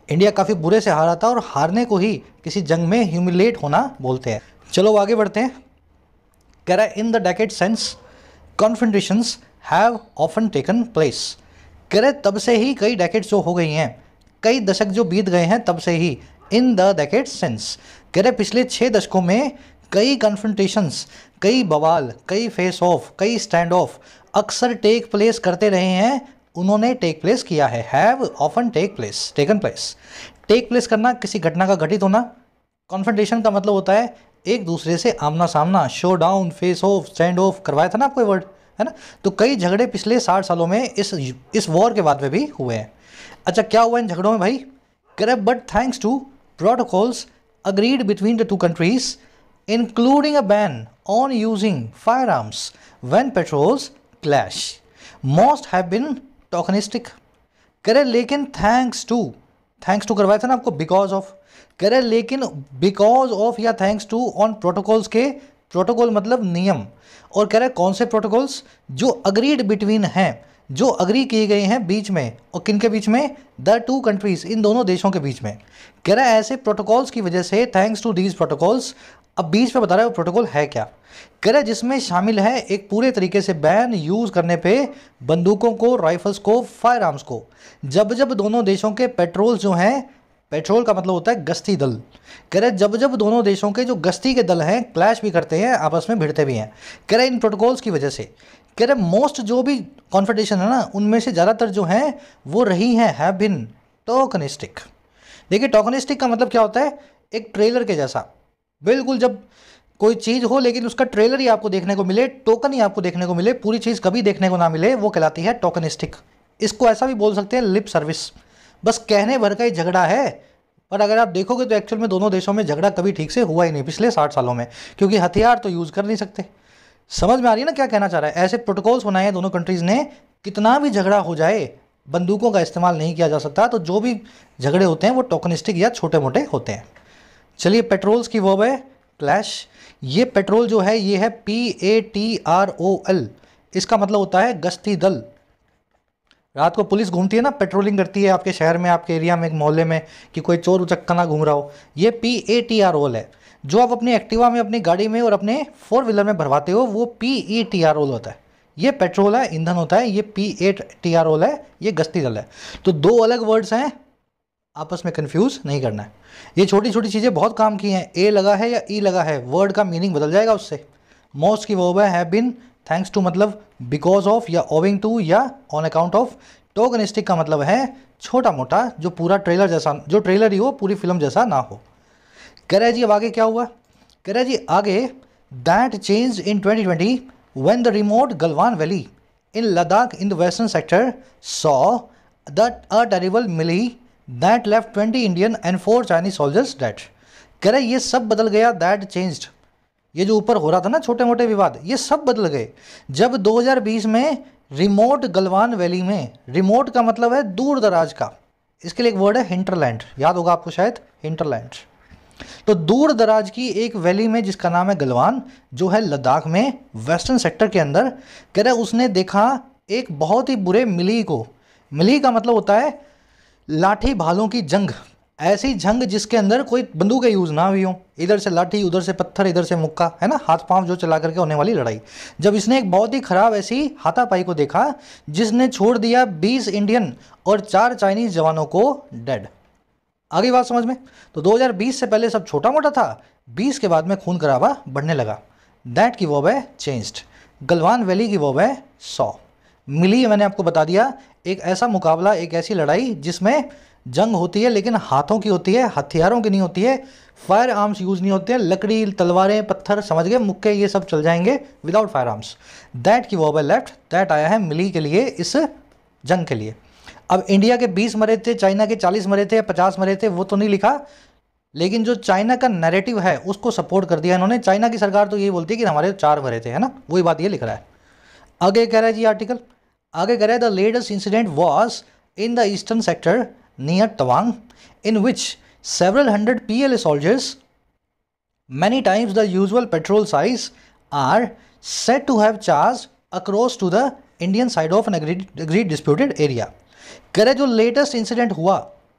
इंडिया काफ़ी बुरे से हारा था, और हारने को ही किसी जंग में ह्यूमिलेट होना बोलते हैं। चलो आगे बढ़ते हैं। कह रहा है in the decade since confrontations have often taken place. कह रहे तब से ही कई डेकेड्स जो हो गई हैं, कई दशक जो बीत गए हैं, तब से ही, इन द डेकेड सेंस, कह रहे पिछले 6 दशकों में कई कन्फ्रंटेशंस, कई बवाल, कई फेस ऑफ, कई स्टैंड ऑफ अक्सर टेक प्लेस करते रहे हैं। उन्होंने टेक प्लेस किया है, have often take place, taken place. Take place करना, किसी घटना का घटित होना। कॉन्फ्रंटेशन का मतलब होता है एक दूसरे से आमना सामना, show down, face of, stand of, करवाया था ना आपको वर्ड, है ना? तो कई झगड़े पिछले 60 सालों में इस वॉर के बाद में भी हुए हैं। अच्छा क्या हुआ इन झगड़ों में भाई? कह but thanks to protocols agreed between the two countries including a ban on using firearms when patrols clash, most have been tokenistic. कह रहे लेकिन थैंक्स टू करवाया था ना आपको बिकॉज ऑफ। कह रहे लेकिन बिकॉज ऑफ या थैंक्स टू ऑन प्रोटोकॉल्स के, प्रोटोकॉल मतलब नियम, और कह रहे कौन से प्रोटोकॉल्स? जो अग्रीड बिटवीन हैं, जो अग्री किए गए हैं बीच में, और किन के बीच में? द टू कंट्रीज, इन दोनों देशों के बीच में। कह रहा है ऐसे प्रोटोकॉल्स की वजह से, थैंक्स टू दीज प्रोटोकॉल्स, अब बीच में बता रहा है वो प्रोटोकॉल है क्या। कह रहा है जिसमें शामिल है एक पूरे तरीके से बैन यूज़ करने पे बंदूकों को, राइफल्स को, फायर आर्म्स को, जब जब दोनों देशों के पेट्रोल जो हैं, पेट्रोल का मतलब होता है गश्ती दल। कह रहे जब जब दोनों देशों के जो गश्ती के दल हैं क्लैश भी करते हैं, आपस में भिड़ते भी हैं। कह रहे इन प्रोटोकॉल्स की वजह से, कह रहे मोस्ट जो भी कॉन्फेडरेशन है ना, उनमें से ज़्यादातर जो हैं वो रही हैं, हैव बीन टोकनिस्टिक। देखिए टोकनिस्टिक का मतलब क्या होता है? एक ट्रेलर के जैसा, बिल्कुल जब कोई चीज़ हो लेकिन उसका ट्रेलर ही आपको देखने को मिले, टोकन ही आपको देखने को मिले, पूरी चीज़ कभी देखने को ना मिले, वो कहलाती है टोकनिस्टिक। इसको ऐसा भी बोल सकते हैं लिप सर्विस, बस कहने भर का ही झगड़ा है, पर अगर आप देखोगे तो एक्चुअल में दोनों देशों में झगड़ा कभी ठीक से हुआ ही नहीं पिछले 60 सालों में, क्योंकि हथियार तो यूज़ कर नहीं सकते। समझ में आ रही है ना क्या कहना चाह रहा है? ऐसे प्रोटोकॉल्स बनाए हैं दोनों कंट्रीज़ ने, कितना भी झगड़ा हो जाए बंदूकों का इस्तेमाल नहीं किया जा सकता। तो जो भी झगड़े होते हैं वो टोकनिस्टिक या छोटे मोटे होते हैं। चलिए पेट्रोल्स की वर्ब है क्लैश। ये पेट्रोल जो है ये है PATROL, इसका मतलब होता है गश्ती दल। रात को पुलिस घूमती है ना, पेट्रोलिंग करती है आपके शहर में, आपके एरिया में, एक मोहल्ले में, कि कोई चोर उचक्का ना घूम रहा हो। ये PATROL है। जो आप अपनी एक्टिवा में, अपनी गाड़ी में और अपने 4 व्हीलर में भरवाते हो वो PATROL होता है। ये पेट्रोल है, ईंधन होता है, ये PATROL है, ये गश्ती दल है। तो दो अलग वर्ड्स हैं, आपस में कंफ्यूज नहीं करना है। ये छोटी छोटी चीज़ें बहुत काम की हैं। ए लगा है या ई लगा है, वर्ड का मीनिंग बदल जाएगा उससे। मोस्ट की वर्ब है हैव बीन, थैंक्स टू मतलब बिकॉज ऑफ या ओविंग टू या ऑन अकाउंट ऑफ। टोकनिस्टिक का मतलब है छोटा मोटा, जो पूरा ट्रेलर जैसा, जो ट्रेलर ही हो, पूरी फिल्म जैसा ना हो। कह रहा है जी अब आगे क्या हुआ? कह रहा है जी आगे that change in 2020 when the remote Galwan Valley in Ladakh in the western sector saw that a terrible melee that left 20 Indian and 4 Chinese soldiers dead. कह रहे ये सब बदल गया, दैट चेंज्ड, ये जो ऊपर हो रहा था ना छोटे मोटे विवाद, ये सब बदल गए जब 2020 में रिमोट गलवान वैली में, रिमोट का मतलब है दूर दराज का, इसके लिए एक वर्ड है हिंटरलैंड, याद होगा आपको शायद, हिंटरलैंड। तो दूर दराज की एक वैली में जिसका नाम है गलवान, जो है लद्दाख में वेस्टर्न सेक्टर के अंदर, कह रहे उसने देखा एक बहुत ही बुरे मिली को। मिली का मतलब होता है लाठी भालों की जंग, ऐसी जंग जिसके अंदर कोई बंदूक यूज़ ना हुई हो, इधर से लाठी, उधर से पत्थर, इधर से मुक्का, है ना, हाथ पांव जो चला करके होने वाली लड़ाई। जब इसने एक बहुत ही खराब ऐसी हाथापाई को देखा जिसने छोड़ दिया 20 इंडियन और 4 चाइनीज जवानों को डेड। आगे बात समझ में? तो 2020 से पहले सब छोटा मोटा था, 20 के बाद में खून खराबा बढ़ने लगा। दैट की वर्ब है चेंज्ड, गलवान वैली की वर्ब है सॉ। मिली मैंने आपको बता दिया, एक ऐसा मुकाबला, एक ऐसी लड़ाई जिसमें जंग होती है लेकिन हाथों की होती है, हथियारों की नहीं होती है, फायर आर्म्स यूज़ नहीं होते हैं, लकड़ी, तलवारें, पत्थर, समझ गए, मुक्के, ये सब चल जाएंगे विदाउट फायर आर्म्स। दैट की वॉर बाय लेफ्ट, दैट आया है मिली के लिए, इस जंग के लिए। अब इंडिया के 20 मरे थे, चाइना के 40 मरे थे, 50 मरे थे, वो तो नहीं लिखा, लेकिन जो चाइना का नैरेटिव है उसको सपोर्ट कर दिया इन्होंने। चाइना की सरकार तो ये बोलती है कि हमारे 4 मरे थे, है ना, वही बात ये लिख रहा है। आगे कह रहा है जी आर्टिकल, आगे कह रहा है the latest incident was in the eastern sector near Tawang in which several hundred PLA soldiers, many times the usual patrol size, are said to have charged across to the Indian side of an agreed disputed area। कह रहे जो लेटेस्ट इंसिडेंट हुआ,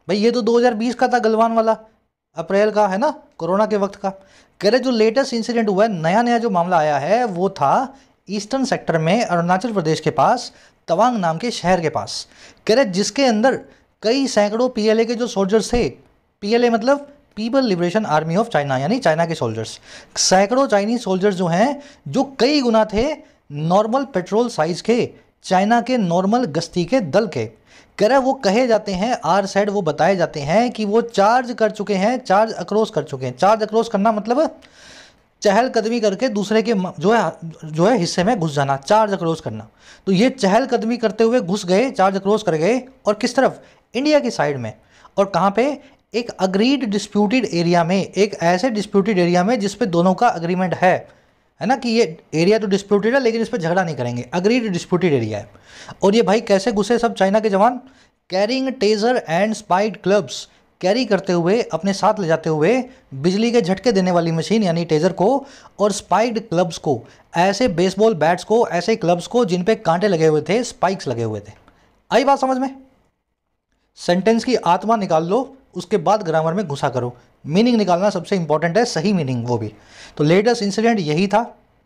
भाई ये तो 2020 का था, गलवान वाला, अप्रैल का है ना, कोरोना के वक्त का। कह रहे जो लेटेस्ट इंसिडेंट हुआ है, नया नया जो मामला आया है, वो था ईस्टर्न सेक्टर में अरुणाचल प्रदेश के पास, तवांग नाम के शहर के पास। कह रहे जिसके अंदर कई सैकड़ों PLA के जो सोल्जर्स थे, PLA मतलब people liberation army of China, यानी चाइना के सोल्जर्स, सैकड़ों चाइनीज सोल्जर्स जो हैं, जो कई गुना थे नॉर्मल पेट्रोल साइज के, चाइना के नॉर्मल गश्ती के दल के। कह रहे वो कहे जाते हैं, आर साइड वो बताए जाते हैं कि वो चार्ज कर चुके हैं, चार्ज अक्रॉस कर चुके हैं। चार्ज अक्रॉस करना मतलब चहलकदमी करके दूसरे के जो है हिस्से में घुस जाना, चार्ज अक्रॉस करना। तो ये चहलकदमी करते हुए घुस गए, चार्ज अक्रॉस कर गए, और किस तरफ, इंडिया की साइड में। और कहाँ पे, एक अग्रीड डिस्प्यूटेड एरिया में, एक ऐसे डिस्प्यूटेड एरिया में जिस पे दोनों का अग्रीमेंट है ना, कि ये एरिया तो डिस्प्यूटेड है लेकिन इस पे झगड़ा नहीं करेंगे, अग्रीड डिस्प्यूटेड एरिया है। और ये भाई कैसे घुसे सब चाइना के जवान, carrying taser and spied clubs, carry करते हुए, अपने साथ ले जाते हुए बिजली के झटके देने वाली मशीन यानी टेजर को, और स्पाइक्ड क्लब्स को, ऐसे बेसबॉल बैट्स को, ऐसे क्लब्स को जिन पे कांटे लगे हुए थे, स्पाइक्स लगे हुए थे। आई बात समझ में? सेंटेंस की आत्मा निकाल लो, उसके बाद ग्रामर में घुसा करो। मीनिंग निकालना सबसे इंपॉर्टेंट है, सही मीनिंग वो भी। तो लेटेस्ट इंसिडेंट यही था,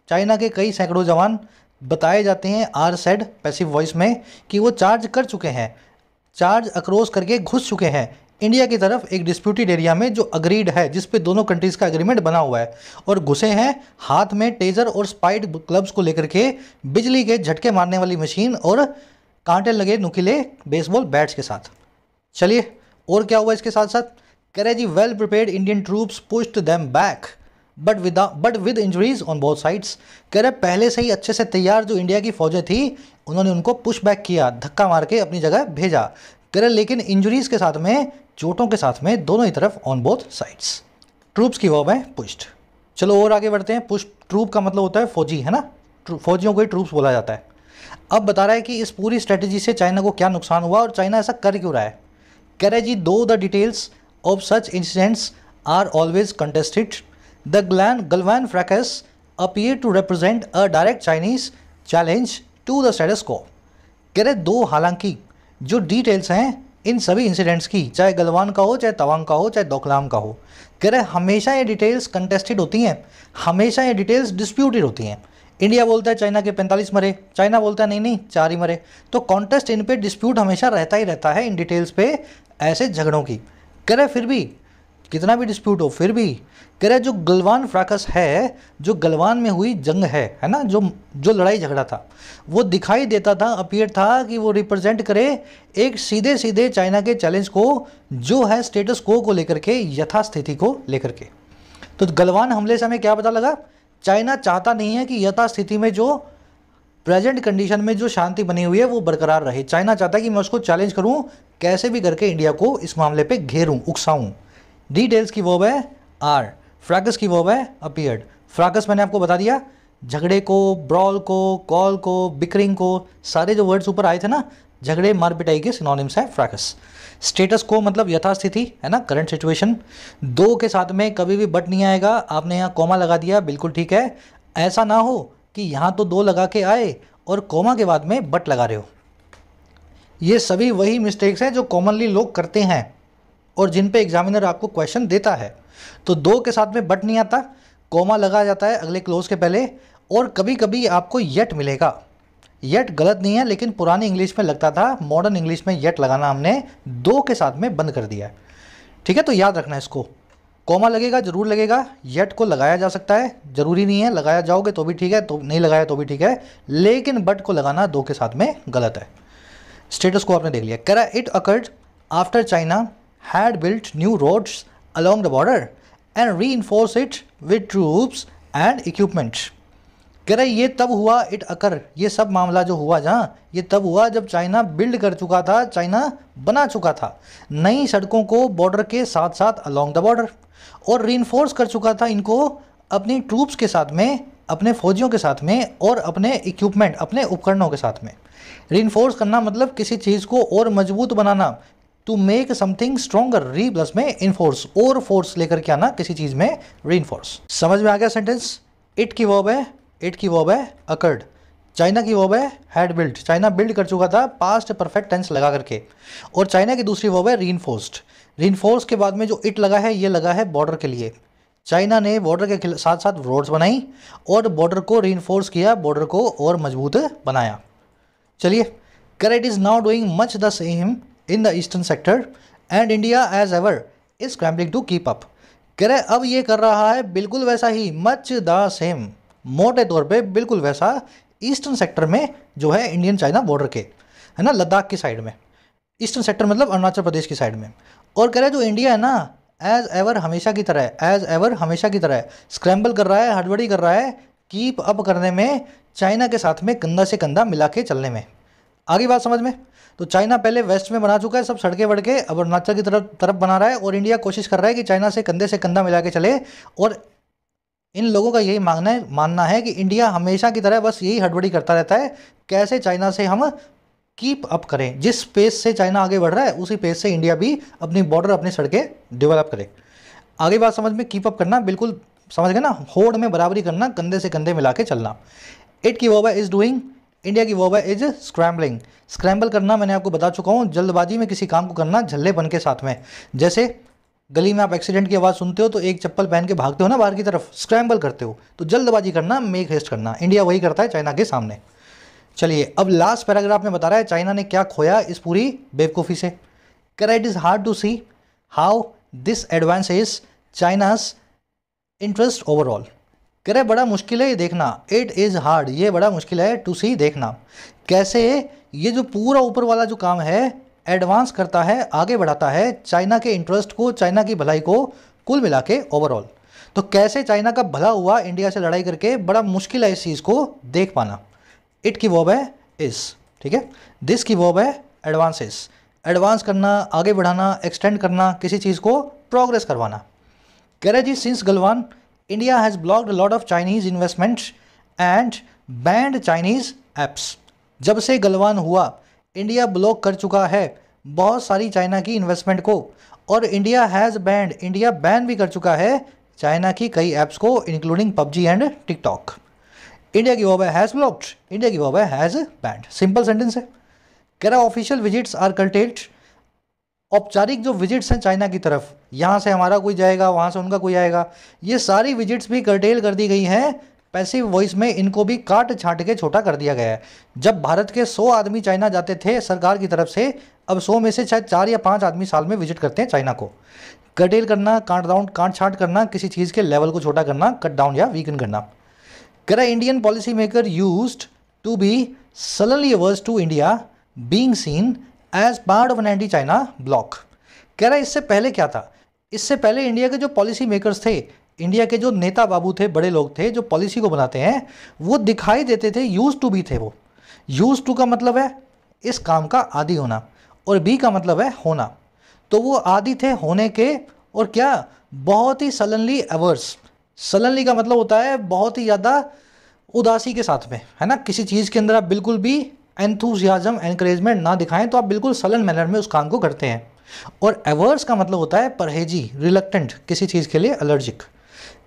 चाइना के कई सैकड़ों जवान बताए जाते हैं, आर सेड पैसिव वॉइस में, कि वो चार्ज कर चुके हैं, चार्ज अक्रॉस करके घुस चुके हैं इंडिया की तरफ, एक डिस्प्यूटेड एरिया में जो अग्रीड है, जिस पे दोनों कंट्रीज़ का एग्रीमेंट बना हुआ है, और घुसे हैं हाथ में टेजर और स्पाइड क्लब्स को लेकर के, बिजली के झटके मारने वाली मशीन और कांटे लगे नुकीले बेसबॉल बैट्स के साथ। चलिए और क्या हुआ इसके साथ साथ, कह रहे जी well prepared Indian troops pushed them back but with injuries on both sides. कह रहे पहले से ही अच्छे से तैयार जो इंडिया की फौजें थी, उन्होंने उनको पुश बैक किया, धक्का मार के अपनी जगह भेजा। कह रहे लेकिन इंजरीज के साथ में, चोटों के साथ में, दोनों ही तरफ ऑन बोथ साइड्स। ट्रूप्स की वॉर में पुश्ड। चलो और आगे बढ़ते हैं। पुश, ट्रूप का मतलब होता है फौजी, है ना, फौजियों को ही ट्रूप्स बोला जाता है। अब बता रहा है कि इस पूरी स्ट्रेटेजी से चाइना को क्या नुकसान हुआ और चाइना ऐसा कर क्यों रहा है। कह रहे जी though the details of such incidents are always contested, the Galwan fracas appear to represent a direct Chinese challenge to the status quo. कह रहे दो, हालांकि जो डिटेल्स हैं इन सभी इंसिडेंट्स की, चाहे गलवान का हो, चाहे तवांग का हो, चाहे डोकलाम का हो, कह रहे हमेशा ये डिटेल्स कंटेस्टेड होती हैं, हमेशा ये डिटेल्स डिस्प्यूटेड होती हैं। इंडिया बोलता है चाइना के 45 मरे, चाइना बोलता है नहीं नहीं 4 ही मरे। तो कॉन्टेस्ट इन पे डिस्प्यूट हमेशा रहता ही रहता है, इन डिटेल्स पे, ऐसे झगड़ों की। कह रहे फिर भी कितना भी डिस्प्यूट हो, फिर भी कह रहे जो गलवान फ्रैकस है, जो गलवान में हुई जंग है ना, जो लड़ाई झगड़ा था, वो दिखाई देता था, अपीयर था कि वो रिप्रेजेंट करे एक सीधे सीधे चाइना के चैलेंज को, जो है स्टेटस को लेकर के, यथास्थिति को लेकर के। तो गलवान हमले से हमें क्या पता लगा, चाइना चाहता नहीं है कि यथास्थिति में जो प्रेजेंट कंडीशन में जो शांति बनी हुई है वो बरकरार रहे। चाइना चाहता है कि मैं उसको चैलेंज करूं, कैसे भी करके इंडिया को इस मामले पे घेरूं, उकसाऊं। डिटेल्स की वर्ब है आर, फ्रैकस की वर्ब है अपीयर्ड। फ्रैकस मैंने आपको बता दिया, झगड़े को, ब्रॉल को, कॉल को, बिकरिंग को, सारे जो वर्ड्स ऊपर आए थे ना, झगड़े मार पिटाई के सिनोनिम्स है फ्रैकस। स्टेटस को मतलब यथास्थिति, है ना, करंट सिचुएशन। दो के साथ में कभी भी बट नहीं आएगा, आपने यहाँ कॉमा लगा दिया, बिल्कुल ठीक है। ऐसा ना हो कि यहाँ तो दो लगा के आए और कॉमा के बाद में बट लगा रहे हो। ये सभी वही मिस्टेक्स हैं जो कॉमनली लोग करते हैं और जिन पे एग्जामिनर आपको क्वेश्चन देता है। तो दो के साथ में बट नहीं आता, कॉमा लगा जाता है अगले क्लोज के पहले, और कभी कभी आपको येट मिलेगा। येट गलत नहीं है, लेकिन पुरानी इंग्लिश में लगता था, मॉडर्न इंग्लिश में येट लगाना हमने दो के साथ में बंद कर दिया है। ठीक है, तो याद रखना इसको। कॉमा लगेगा, जरूर लगेगा, येट को लगाया जा सकता है, जरूरी नहीं है, लगाया जाओगे तो भी ठीक है, तो नहीं लगाया तो भी ठीक है, लेकिन बट को लगाना दो के साथ में गलत है। स्टेटस को आपने देख लिया। कह रहा है it occurred after China had built new roads along the border and reinforce it with troops and equipment. कह रहा है ये तब हुआ, इट अकर, ये सब मामला जो हुआ जहाँ, ये तब हुआ जब चाइना बिल्ड कर चुका था, चाइना बना चुका था नई सड़कों को बॉर्डर के साथ साथ अलोंग द बॉर्डर, और रीइंफोर्स कर चुका था इनको अपनी ट्रूप्स के साथ में, अपने फौजियों के साथ में, और अपने इक्विपमेंट, अपने उपकरणों के साथ में। रीइंफोर्स करना मतलब किसी चीज़ को और मजबूत बनाना, टू मेक समथिंग स्ट्रॉन्गर, री प्लस में इनफोर्स, और फोर्स लेकर के आना किसी चीज़ में, रीइंफोर्स। समझ में आ गया सेंटेंस? इट की वर्ब है, इट की वर्ब है अकर्ड, चाइना की वर्ब है हैड बिल्ट, चाइना बिल्ड कर चुका था पास्ट परफेक्ट टेंस लगा करके, और चाइना की दूसरी वर्ब है रीइंफोर्स्ड। रीइंफोर्स के बाद में जो इट लगा है, ये लगा है बॉर्डर के लिए। चाइना ने बॉर्डर के साथ साथ रोड्स बनाई और बॉर्डर को रीइंफोर्स किया, बॉर्डर को और मजबूत बनाया। चलिए, कर it is now doing much the same in the eastern sector and India as ever is scrambling to keep up. कह रहे अब ये कर रहा है बिल्कुल वैसा ही, मच द सेम, मोटे तौर पे बिल्कुल वैसा, ईस्टर्न सेक्टर में जो है इंडियन चाइना बॉर्डर के, है ना, लद्दाख की साइड में। ईस्टर्न सेक्टर मतलब अरुणाचल प्रदेश की साइड में। और कह रहे जो इंडिया है ना, एज एवर हमेशा की तरह, एज एवर हमेशा की तरह स्क्रैम्बल कर रहा है, हड़बड़ी कर रहा है, कीप अप करने में, चाइना के साथ में कंधा से कंधा मिला के चलने में। आगे बात समझ में? तो चाइना पहले वेस्ट में बना चुका है सब सड़कें वड़के, अब अरुणाचल की तरफ बना रहा है, और इंडिया कोशिश कर रहा है कि चाइना से कंधा मिला के चले। और इन लोगों का यही मानना है कि इंडिया हमेशा की तरह बस यही हड़बड़ी करता रहता है, कैसे चाइना से हम कीप अप करें, जिस पेस से चाइना आगे बढ़ रहा है उसी पेस से इंडिया भी अपनी बॉर्डर, अपनी सड़कें डेवलप करे। आगे बात समझ में? कीप अप करना बिल्कुल समझ गए ना, होड़ में बराबरी करना, कंधे से कंधे मिला के चलना। इट की वर्ब है इज डूइंग, इंडिया की वर्ब है इज स्क्रैम्बलिंग। स्क्रैम्बल करना मैंने आपको बता चुका हूँ, जल्दबाजी में किसी काम को करना, झल्लेपन के साथ में। जैसे गली में आप एक्सीडेंट की आवाज़ सुनते हो तो एक चप्पल पहन के भागते हो ना बाहर की तरफ, स्क्रैम्बल करते हो, तो जल्दबाजी करना, मेक हेस्ट करना। इंडिया वही करता है चाइना के सामने। चलिए, अब लास्ट पैराग्राफ में बता रहा है चाइना ने क्या खोया इस पूरी बेवकूफ़ी से। कह रहा it is hard to see how this advance is China's interest overall. कह रहे बड़ा मुश्किल है ये देखना, इट इज़ हार्ड, ये बड़ा मुश्किल है, टू सी देखना, कैसे ये जो पूरा ऊपर वाला जो काम है एडवांस करता है, आगे बढ़ाता है चाइना के इंटरेस्ट को, चाइना की भलाई को, कुल मिला के ओवरऑल। तो कैसे चाइना का भला हुआ इंडिया से लड़ाई करके, बड़ा मुश्किल है इस चीज़ को देख पाना। इट की वर्ब है इस, ठीक है। दिस की वर्ब है एडवांसेस, एडवांस करना, आगे बढ़ाना, एक्सटेंड करना, किसी चीज़ को प्रोग्रेस करवाना। कह रहे जी since Galwan India has blocked lot of Chinese investments and banned Chinese apps. जब से गलवान हुआ इंडिया ब्लॉक कर चुका है बहुत सारी चाइना की इन्वेस्टमेंट को, और India has band, India ban भी कर चुका है चाइना की कई ऐप्स को, including PUBG and TikTok. India की वर्ब है हैज़ ब्लॉक्ड, इंडिया की वर्ब है हैज़ बैंड। सिंपल सेंटेंस है। कह रहा ऑफिशियल विजिट्स आर कर्टेल्ड, औपचारिक जो विजिट्स हैं चाइना की तरफ, यहाँ से हमारा कोई जाएगा, वहाँ से उनका कोई आएगा, ये सारी विजिट्स भी कर्टेल कर दी गई हैं। पैसिव वॉइस में इनको भी काट छाट के छोटा कर दिया गया है। जब भारत के 100 आदमी चाइना जाते थे सरकार की तरफ से, अब 100 में से शायद 4 या 5 आदमी साल में विजिट करते हैं चाइना को। कर्टेल करना, काट छाट करना, किसी चीज़ के लेवल को छोटा करना, कट डाउन या वीकन करना। कह रहा Indian policy maker used to be suddenly averse to India being seen as part of an anti China bloc. कह रहा है इससे पहले क्या था, इससे पहले इंडिया के जो पॉलिसी मेकर्स थे, इंडिया के जो नेता बाबू थे, बड़े लोग थे जो पॉलिसी को बनाते हैं, वो दिखाई देते थे, यूज टू बी थे वो। यूज टू का मतलब है इस काम का आदी होना, और बी का मतलब है होना। तो वो आदी थे होने के, और क्या बहुत ही सडनली अवर्स, सडनली का मतलब होता है बहुत ही ज़्यादा उदासी के साथ में, है ना, किसी चीज़ के अंदर आप बिल्कुल भी एंथुजियाज्म, एनकरेजमेंट ना दिखाएं तो आप बिल्कुल सलन मैनर में उस काम को करते हैं। और एवर्स का मतलब होता है परहेजी, रिलक्टेंट, किसी चीज़ के लिए एलर्जिक।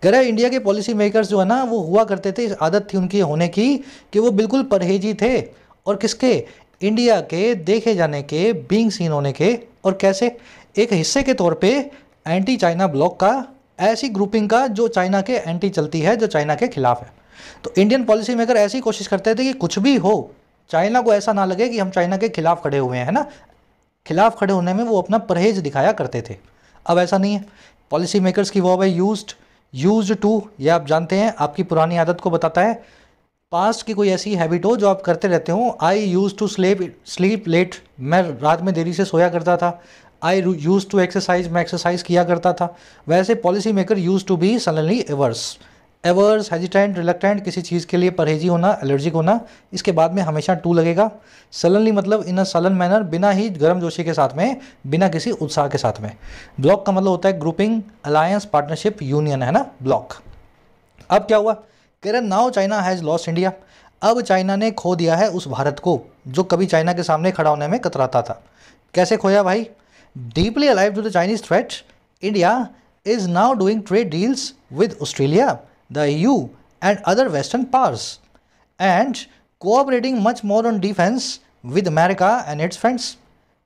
कह रहे इंडिया के पॉलिसी मेकर्स जो है ना, वो हुआ करते थे, आदत थी उनकी होने की कि वो बिल्कुल परहेजी थे, और किसके, इंडिया के देखे जाने के, बीइंग सीन होने के, और कैसे एक हिस्से के तौर पे एंटी चाइना ब्लॉक का, ऐसी ग्रुपिंग का जो चाइना के एंटी चलती है, जो चाइना के खिलाफ है। तो इंडियन पॉलिसी मेकर ऐसी कोशिश करते थे कि कुछ भी हो चाइना को ऐसा ना लगे कि हम चाइना के खिलाफ खड़े हुए हैं, है ना, खिलाफ खड़े होने में वो अपना परहेज दिखाया करते थे। अब ऐसा नहीं है। पॉलिसी मेकर्स की वर्ब है यूज्ड टू, ये आप जानते हैं, आपकी पुरानी आदत को बताता है। पास्ट की कोई ऐसी हैबिट हो जो आप करते रहते हो, I use to sleep late, मैं रात में देरी से सोया करता था। आई यूज टू एक्सरसाइज, मैं एक्सरसाइज किया करता था। वैसे policy maker use to be suddenly averse hesitant, reluctant, किसी चीज़ के लिए परहेजी होना, एलर्जिक होना, इसके बाद में हमेशा टू लगेगा। सडनली मतलब इन अ सडन मैनर, बिना ही गर्मजोशी के साथ में, बिना किसी उत्साह के साथ में। ब्लॉक का मतलब होता है ग्रुपिंग, अलायंस, पार्टनरशिप, यूनियन, है ना ब्लॉक। अब क्या हुआ, कह रहे now China has lost India, अब चाइना ने खो दिया है उस भारत को जो कभी चाइना के सामने खड़ा होने में कतराता था। कैसे खोया भाई, deeply alive to the Chinese threat, India is now doing trade deals with Australia, the EU and other Western powers, and cooperating much more on defense with America and its friends।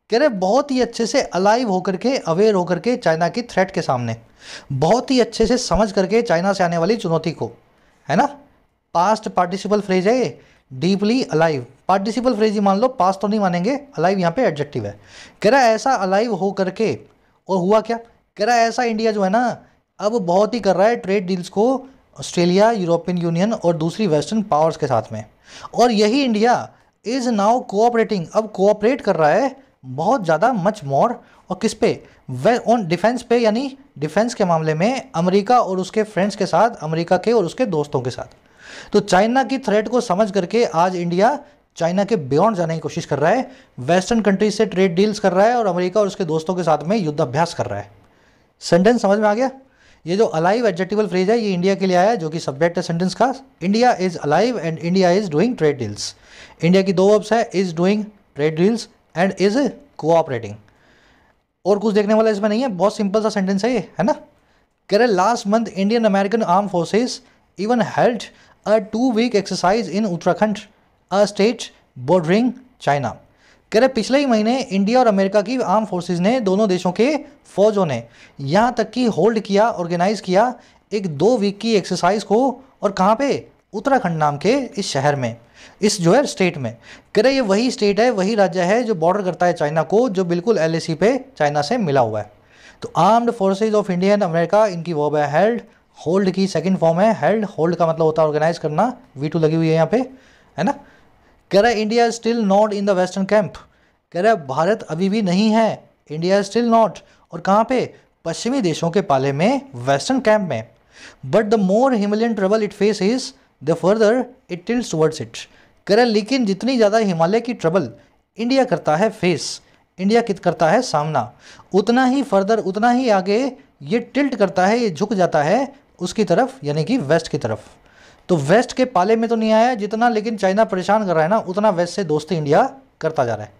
कह रहे बहुत ही अच्छे से अलाइव होकर के, अवेयर होकर के चाइना की थ्रेट के सामने, बहुत ही अच्छे से समझ करके चाइना से आने वाली चुनौती को, है ना। पास्ट पार्टिसिपल फ्रेज है ये, डीपली अलाइव, पार्टिसिपल फ्रेज ही मान लो, पास्ट तो नहीं मानेंगे, अलाइव यहाँ पे एडजेक्टिव है। कह रहा है ऐसा अलाइव हो करके, और हुआ क्या, कह रहा है ऐसा इंडिया जो है ना अब बहुत ही कर रहा है ट्रेड डील्स को ऑस्ट्रेलिया, यूरोपियन यूनियन और दूसरी वेस्टर्न पावर्स के साथ में। और यही इंडिया इज़ नाउ कोऑपरेटिंग, अब कोऑपरेट कर रहा है बहुत ज़्यादा, मच मोर, और किस पे, ऑन डिफेंस पे, यानी डिफेंस के मामले में अमेरिका और उसके फ्रेंड्स के साथ, अमेरिका के और उसके दोस्तों के साथ। तो चाइना की थ्रेट को समझ करके आज इंडिया चाइना के बियॉन्ड जाने की कोशिश कर रहा है, वेस्टर्न कंट्रीज से ट्रेड डील्स कर रहा है और अमेरिका और उसके दोस्तों के साथ में युद्धाभ्यास कर रहा है। सेंटेंस समझ में आ गया। ये जो अलाइव एडजेक्टिवल फ्रेज है ये इंडिया के लिए आया, जो कि सब्जेक्ट है सेंटेंस का। India is alive and India is doing trade deals. India की दो वर्ब्स है, is doing trade deals and is cooperating. और कुछ देखने वाला इसमें नहीं है, बहुत सिंपल सा सेंटेंस है ये, है ना। कह रहे last month Indian American arm forces even held a 2 week exercise in Uttarakhand, a state bordering China. कह रहे पिछले ही महीने इंडिया और अमेरिका की आर्म फोर्सेज ने, दोनों देशों के फौजों ने यहाँ तक कि होल्ड किया, ऑर्गेनाइज किया एक 2 वीक की एक्सरसाइज को, और कहाँ पे, उत्तराखंड नाम के इस शहर में, इस जो है स्टेट में। कह रहे ये वही स्टेट है, वही राज्य है जो बॉर्डर करता है चाइना को, जो बिल्कुल LAC पे चाइना से मिला हुआ है। तो armed forces of India and America, इनकी वर्ब है हेल्ड, होल्ड की सेकेंड फॉर्म है हेल्ड, होल्ड का मतलब होता है ऑर्गेनाइज करना, V2 लगी हुई है यहाँ पे, है ना। कह रहा है India still not in the western camp, कह रहा है भारत अभी भी नहीं है, इंडिया स्टिल नॉट, और कहाँ पे, पश्चिमी देशों के पाले में, वेस्टर्न कैंप में। But the more Himalayan trouble it face is the further it tilts towards it. कह रहा है लेकिन जितनी ज़्यादा हिमालय की ट्रबल इंडिया करता है फेस, इंडिया कित करता है सामना, उतना ही फर्दर, उतना ही आगे ये टिल्ट करता है, ये झुक जाता है उसकी तरफ, यानी कि वेस्ट की तरफ। तो वेस्ट के पाले में तो नहीं आया जितना, लेकिन चाइना परेशान कर रहा है ना, उतना वेस्ट से दोस्ती इंडिया करता जा रहा है।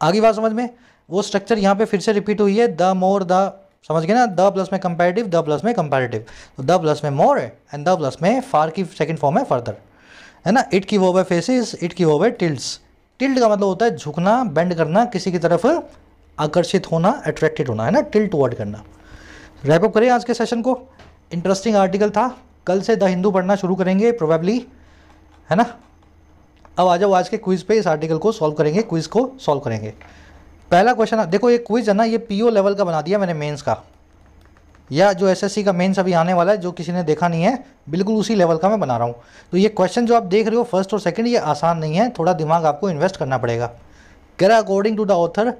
आगे बात समझ में, वो स्ट्रक्चर यहाँ पे फिर से रिपीट हुई है, द मोर द, समझ गए ना, द प्लस में कंपैरेटिव, द प्लस में कंपैरेटिव, तो द प्लस में मोर है एंड द प्लस में फार की सेकंड फॉर्म है फर्दर, है ना। इट की वर्ब है फेसिस, इट की वर्ब है टिल्ट्स। टिल्ट का मतलब होता है झुकना, बेंड करना, किसी की तरफ आकर्षित होना, अट्रैक्टेड होना, है ना, टिल्ट टुवर्ड करना। रैप अप करें आज के सेशन को, इंटरेस्टिंग आर्टिकल था, कल से द हिंदू पढ़ना शुरू करेंगे प्रोबेबली, है ना। अब आ जाओ आज के क्विज़ पे, इस आर्टिकल को सॉल्व करेंगे, क्विज़ को सॉल्व करेंगे। पहला क्वेश्चन, देखो ये क्विज़ है ना, ये PO लेवल का बना दिया मैंने मेंस का, या जो SSC का मेंस अभी आने वाला है, जो किसी ने देखा नहीं है, बिल्कुल उसी लेवल का मैं बना रहा हूँ। तो ये क्वेश्चन जो आप देख रहे हो फर्स्ट और सेकंड, ये आसान नहीं है, थोड़ा दिमाग आपको इन्वेस्ट करना पड़ेगा। कह रहा है अकॉर्डिंग टू द ऑथर,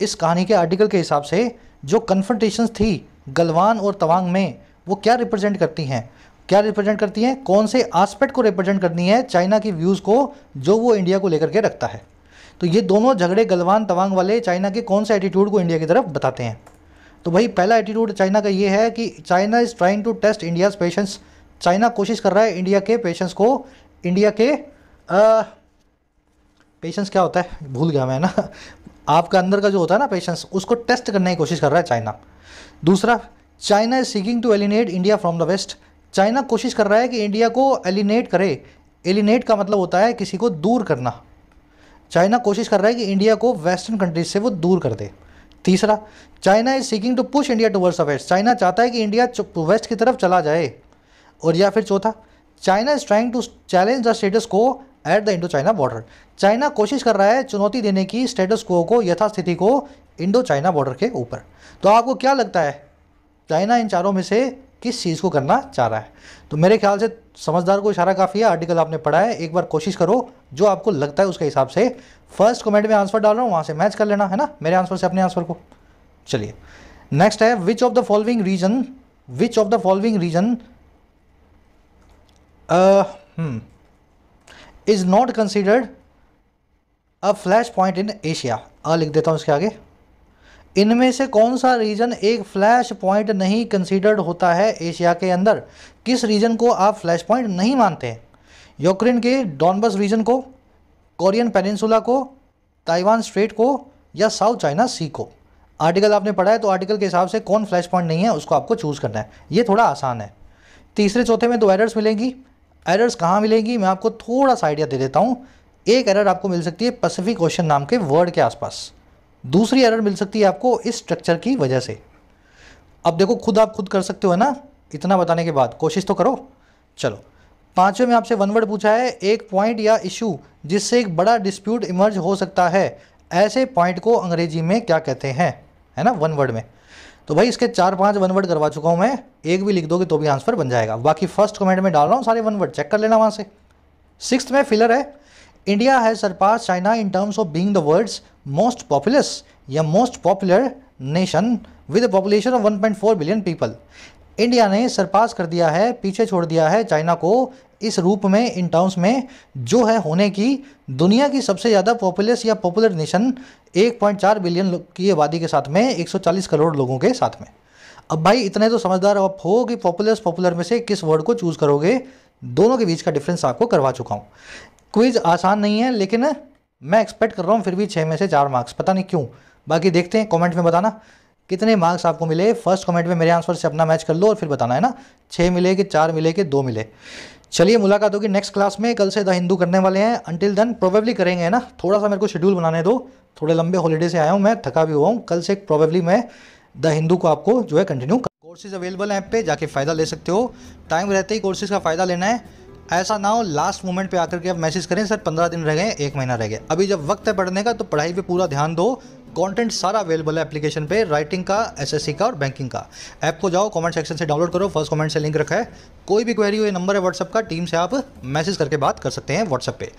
इस कहानी के आर्टिकल के हिसाब से जो कन्फ्रंटेशंस थी गलवान और तवांग में, वो क्या रिप्रेजेंट करती हैं, क्या रिप्रेजेंट करती हैं, कौन से एस्पेक्ट को रिप्रेजेंट करती हैं चाइना की व्यूज़ को जो वो इंडिया को लेकर के रखता है। तो ये दोनों झगड़े गलवान तवांग वाले चाइना के कौन से एटीट्यूड को इंडिया की तरफ बताते हैं। तो भाई पहला एटीट्यूड चाइना का ये है कि China is trying to test India's patience, China कोशिश कर रहा है इंडिया के पेशेंस को, इंडिया के पेशेंस क्या होता है भूल गया मैं ना, आपका अंदर का जो होता है ना पेशेंस, उसको टेस्ट करने की कोशिश कर रहा है चाइना। दूसरा, China is seeking to alienate India from the west, China कोशिश कर रहा है कि इंडिया को एलिनेट करे, एलिनेट का मतलब होता है किसी को दूर करना, चाइना कोशिश कर रहा है कि इंडिया को वेस्टर्न कंट्रीज से वो दूर कर दे। तीसरा, China is seeking to push India towards the west, China चाहता है कि इंडिया वेस्ट की तरफ चला जाए। और या फिर चौथा, China is trying to challenge the status quo at the Indo China border, China कोशिश कर रहा है चुनौती देने की स्टेटस को यथास्थिति को इंडो चाइना बॉर्डर के ऊपर। तो आपको क्या लगता है चाइना इन चारों में से किस चीज़ को करना चाह रहा है। तो मेरे ख्याल से समझदार को इशारा काफ़ी है, आर्टिकल आपने पढ़ा है, एक बार कोशिश करो जो आपको लगता है उसके हिसाब से। फर्स्ट कमेंट में आंसर डाल रहा हूँ, वहाँ से मैच कर लेना है ना मेरे आंसर से अपने आंसर को। चलिए नेक्स्ट है, which of the following region is not considered a flash point in Asia. लिख देता हूँ इसके आगे। इनमें से कौन सा रीजन एक फ्लैश पॉइंट नहीं कंसीडर्ड होता है एशिया के अंदर? किस रीजन को आप फ्लैश पॉइंट नहीं मानते हैं? यूक्रेन के डॉनबस रीजन को, कोरियन पेनिनसुला को, ताइवान स्ट्रेट को, या साउथ चाइना सी को? आर्टिकल आपने पढ़ा है तो आर्टिकल के हिसाब से कौन फ्लैश पॉइंट नहीं है उसको आपको चूज़ करना है। ये थोड़ा आसान है। तीसरे चौथे में 2 एरर्स मिलेंगी। एरर्स कहाँ मिलेंगी मैं आपको थोड़ा सा आइडिया दे देता हूँ। एक एरर आपको मिल सकती है पैसिफिक ओशन नाम के वर्ड के आसपास, दूसरी एरर मिल सकती है आपको इस स्ट्रक्चर की वजह से। अब देखो आप खुद कर सकते हो ना, इतना बताने के बाद कोशिश तो करो। चलो पांचवें में आपसे वन वर्ड पूछा है, एक पॉइंट या इशू जिससे एक बड़ा डिस्प्यूट इमर्ज हो सकता है, ऐसे पॉइंट को अंग्रेजी में क्या कहते हैं, है ना, वन वर्ड में। तो भाई इसके 4-5 वन वर्ड करवा चुका हूँ मैं, एक भी लिख दोगे तो भी आंसर बन जाएगा। बाकी फर्स्ट कमेंट में डाल रहा हूँ सारे वन वर्ड, चेक कर लेना वहाँ से। 6th में फिलर है, India has surpass China in terms of being the world's most populous या most popular nation with population of 1.4 billion people. India ने सरपास कर दिया है, पीछे छोड़ दिया है चाइना को इस रूप में, इन टर्म्स में, जो है होने की दुनिया की सबसे ज़्यादा पॉपुलस या पॉपुलर नेशन 1.4 बिलियन की आबादी के साथ में, 140 करोड़ लोगों के साथ में। अब भाई इतने तो समझदार आप हो कि पॉपुलर में से किस वर्ड को चूज़ करोगे, दोनों के बीच का डिफरेंस आपको करवा चुका हूँ। क्विज आसान नहीं है लेकिन मैं एक्सपेक्ट कर रहा हूँ फिर भी 6 में से 4 मार्क्स, पता नहीं क्यों। बाकी देखते हैं, कमेंट में बताना कितने मार्क्स आपको मिले। फर्स्ट कमेंट में मेरे आंसर से अपना मैच कर लो और फिर बताना, है ना, 6 मिले कि 4 मिले कि 2 मिले। चलिए मुलाकात होगी नेक्स्ट क्लास में। कल से द हिंदू करने वाले हैं, अंटिल देन प्रोबेबली करेंगे, है ना। थोड़ा सा मेरे को शेड्यूल बनाने दो, थोड़े लंबे हॉलीडे से आया हूँ मैं, थका भी हुआ हूँ। कल से प्रोबेबली मैं द हिंदू को आपको जो है कंटिन्यू। कोर्सेज अवेलेबल हैं ऐप पे, जाके फ़ायदा ले सकते हो। टाइम रहते ही कोर्सेज का फ़ायदा लेना है, ऐसा ना हो लास्ट मोमेंट पे आकर के आप मैसेज करें सर 15 दिन रह गए, 1 महीना रह गया। अभी जब वक्त है पढ़ने का तो पढ़ाई पे पूरा ध्यान दो। कंटेंट सारा अवेलेबल है एप्लीकेशन पे, राइटिंग का, एसएससी का और बैंकिंग का। ऐप को जाओ, कमेंट सेक्शन से डाउनलोड करो, फर्स्ट कमेंट से लिंक रखा है। कोई भी क्वेरी हो, ये नंबर है व्हाट्सएप का, टीम से आप मैसेज करके बात कर सकते हैं व्हाट्सएप पे।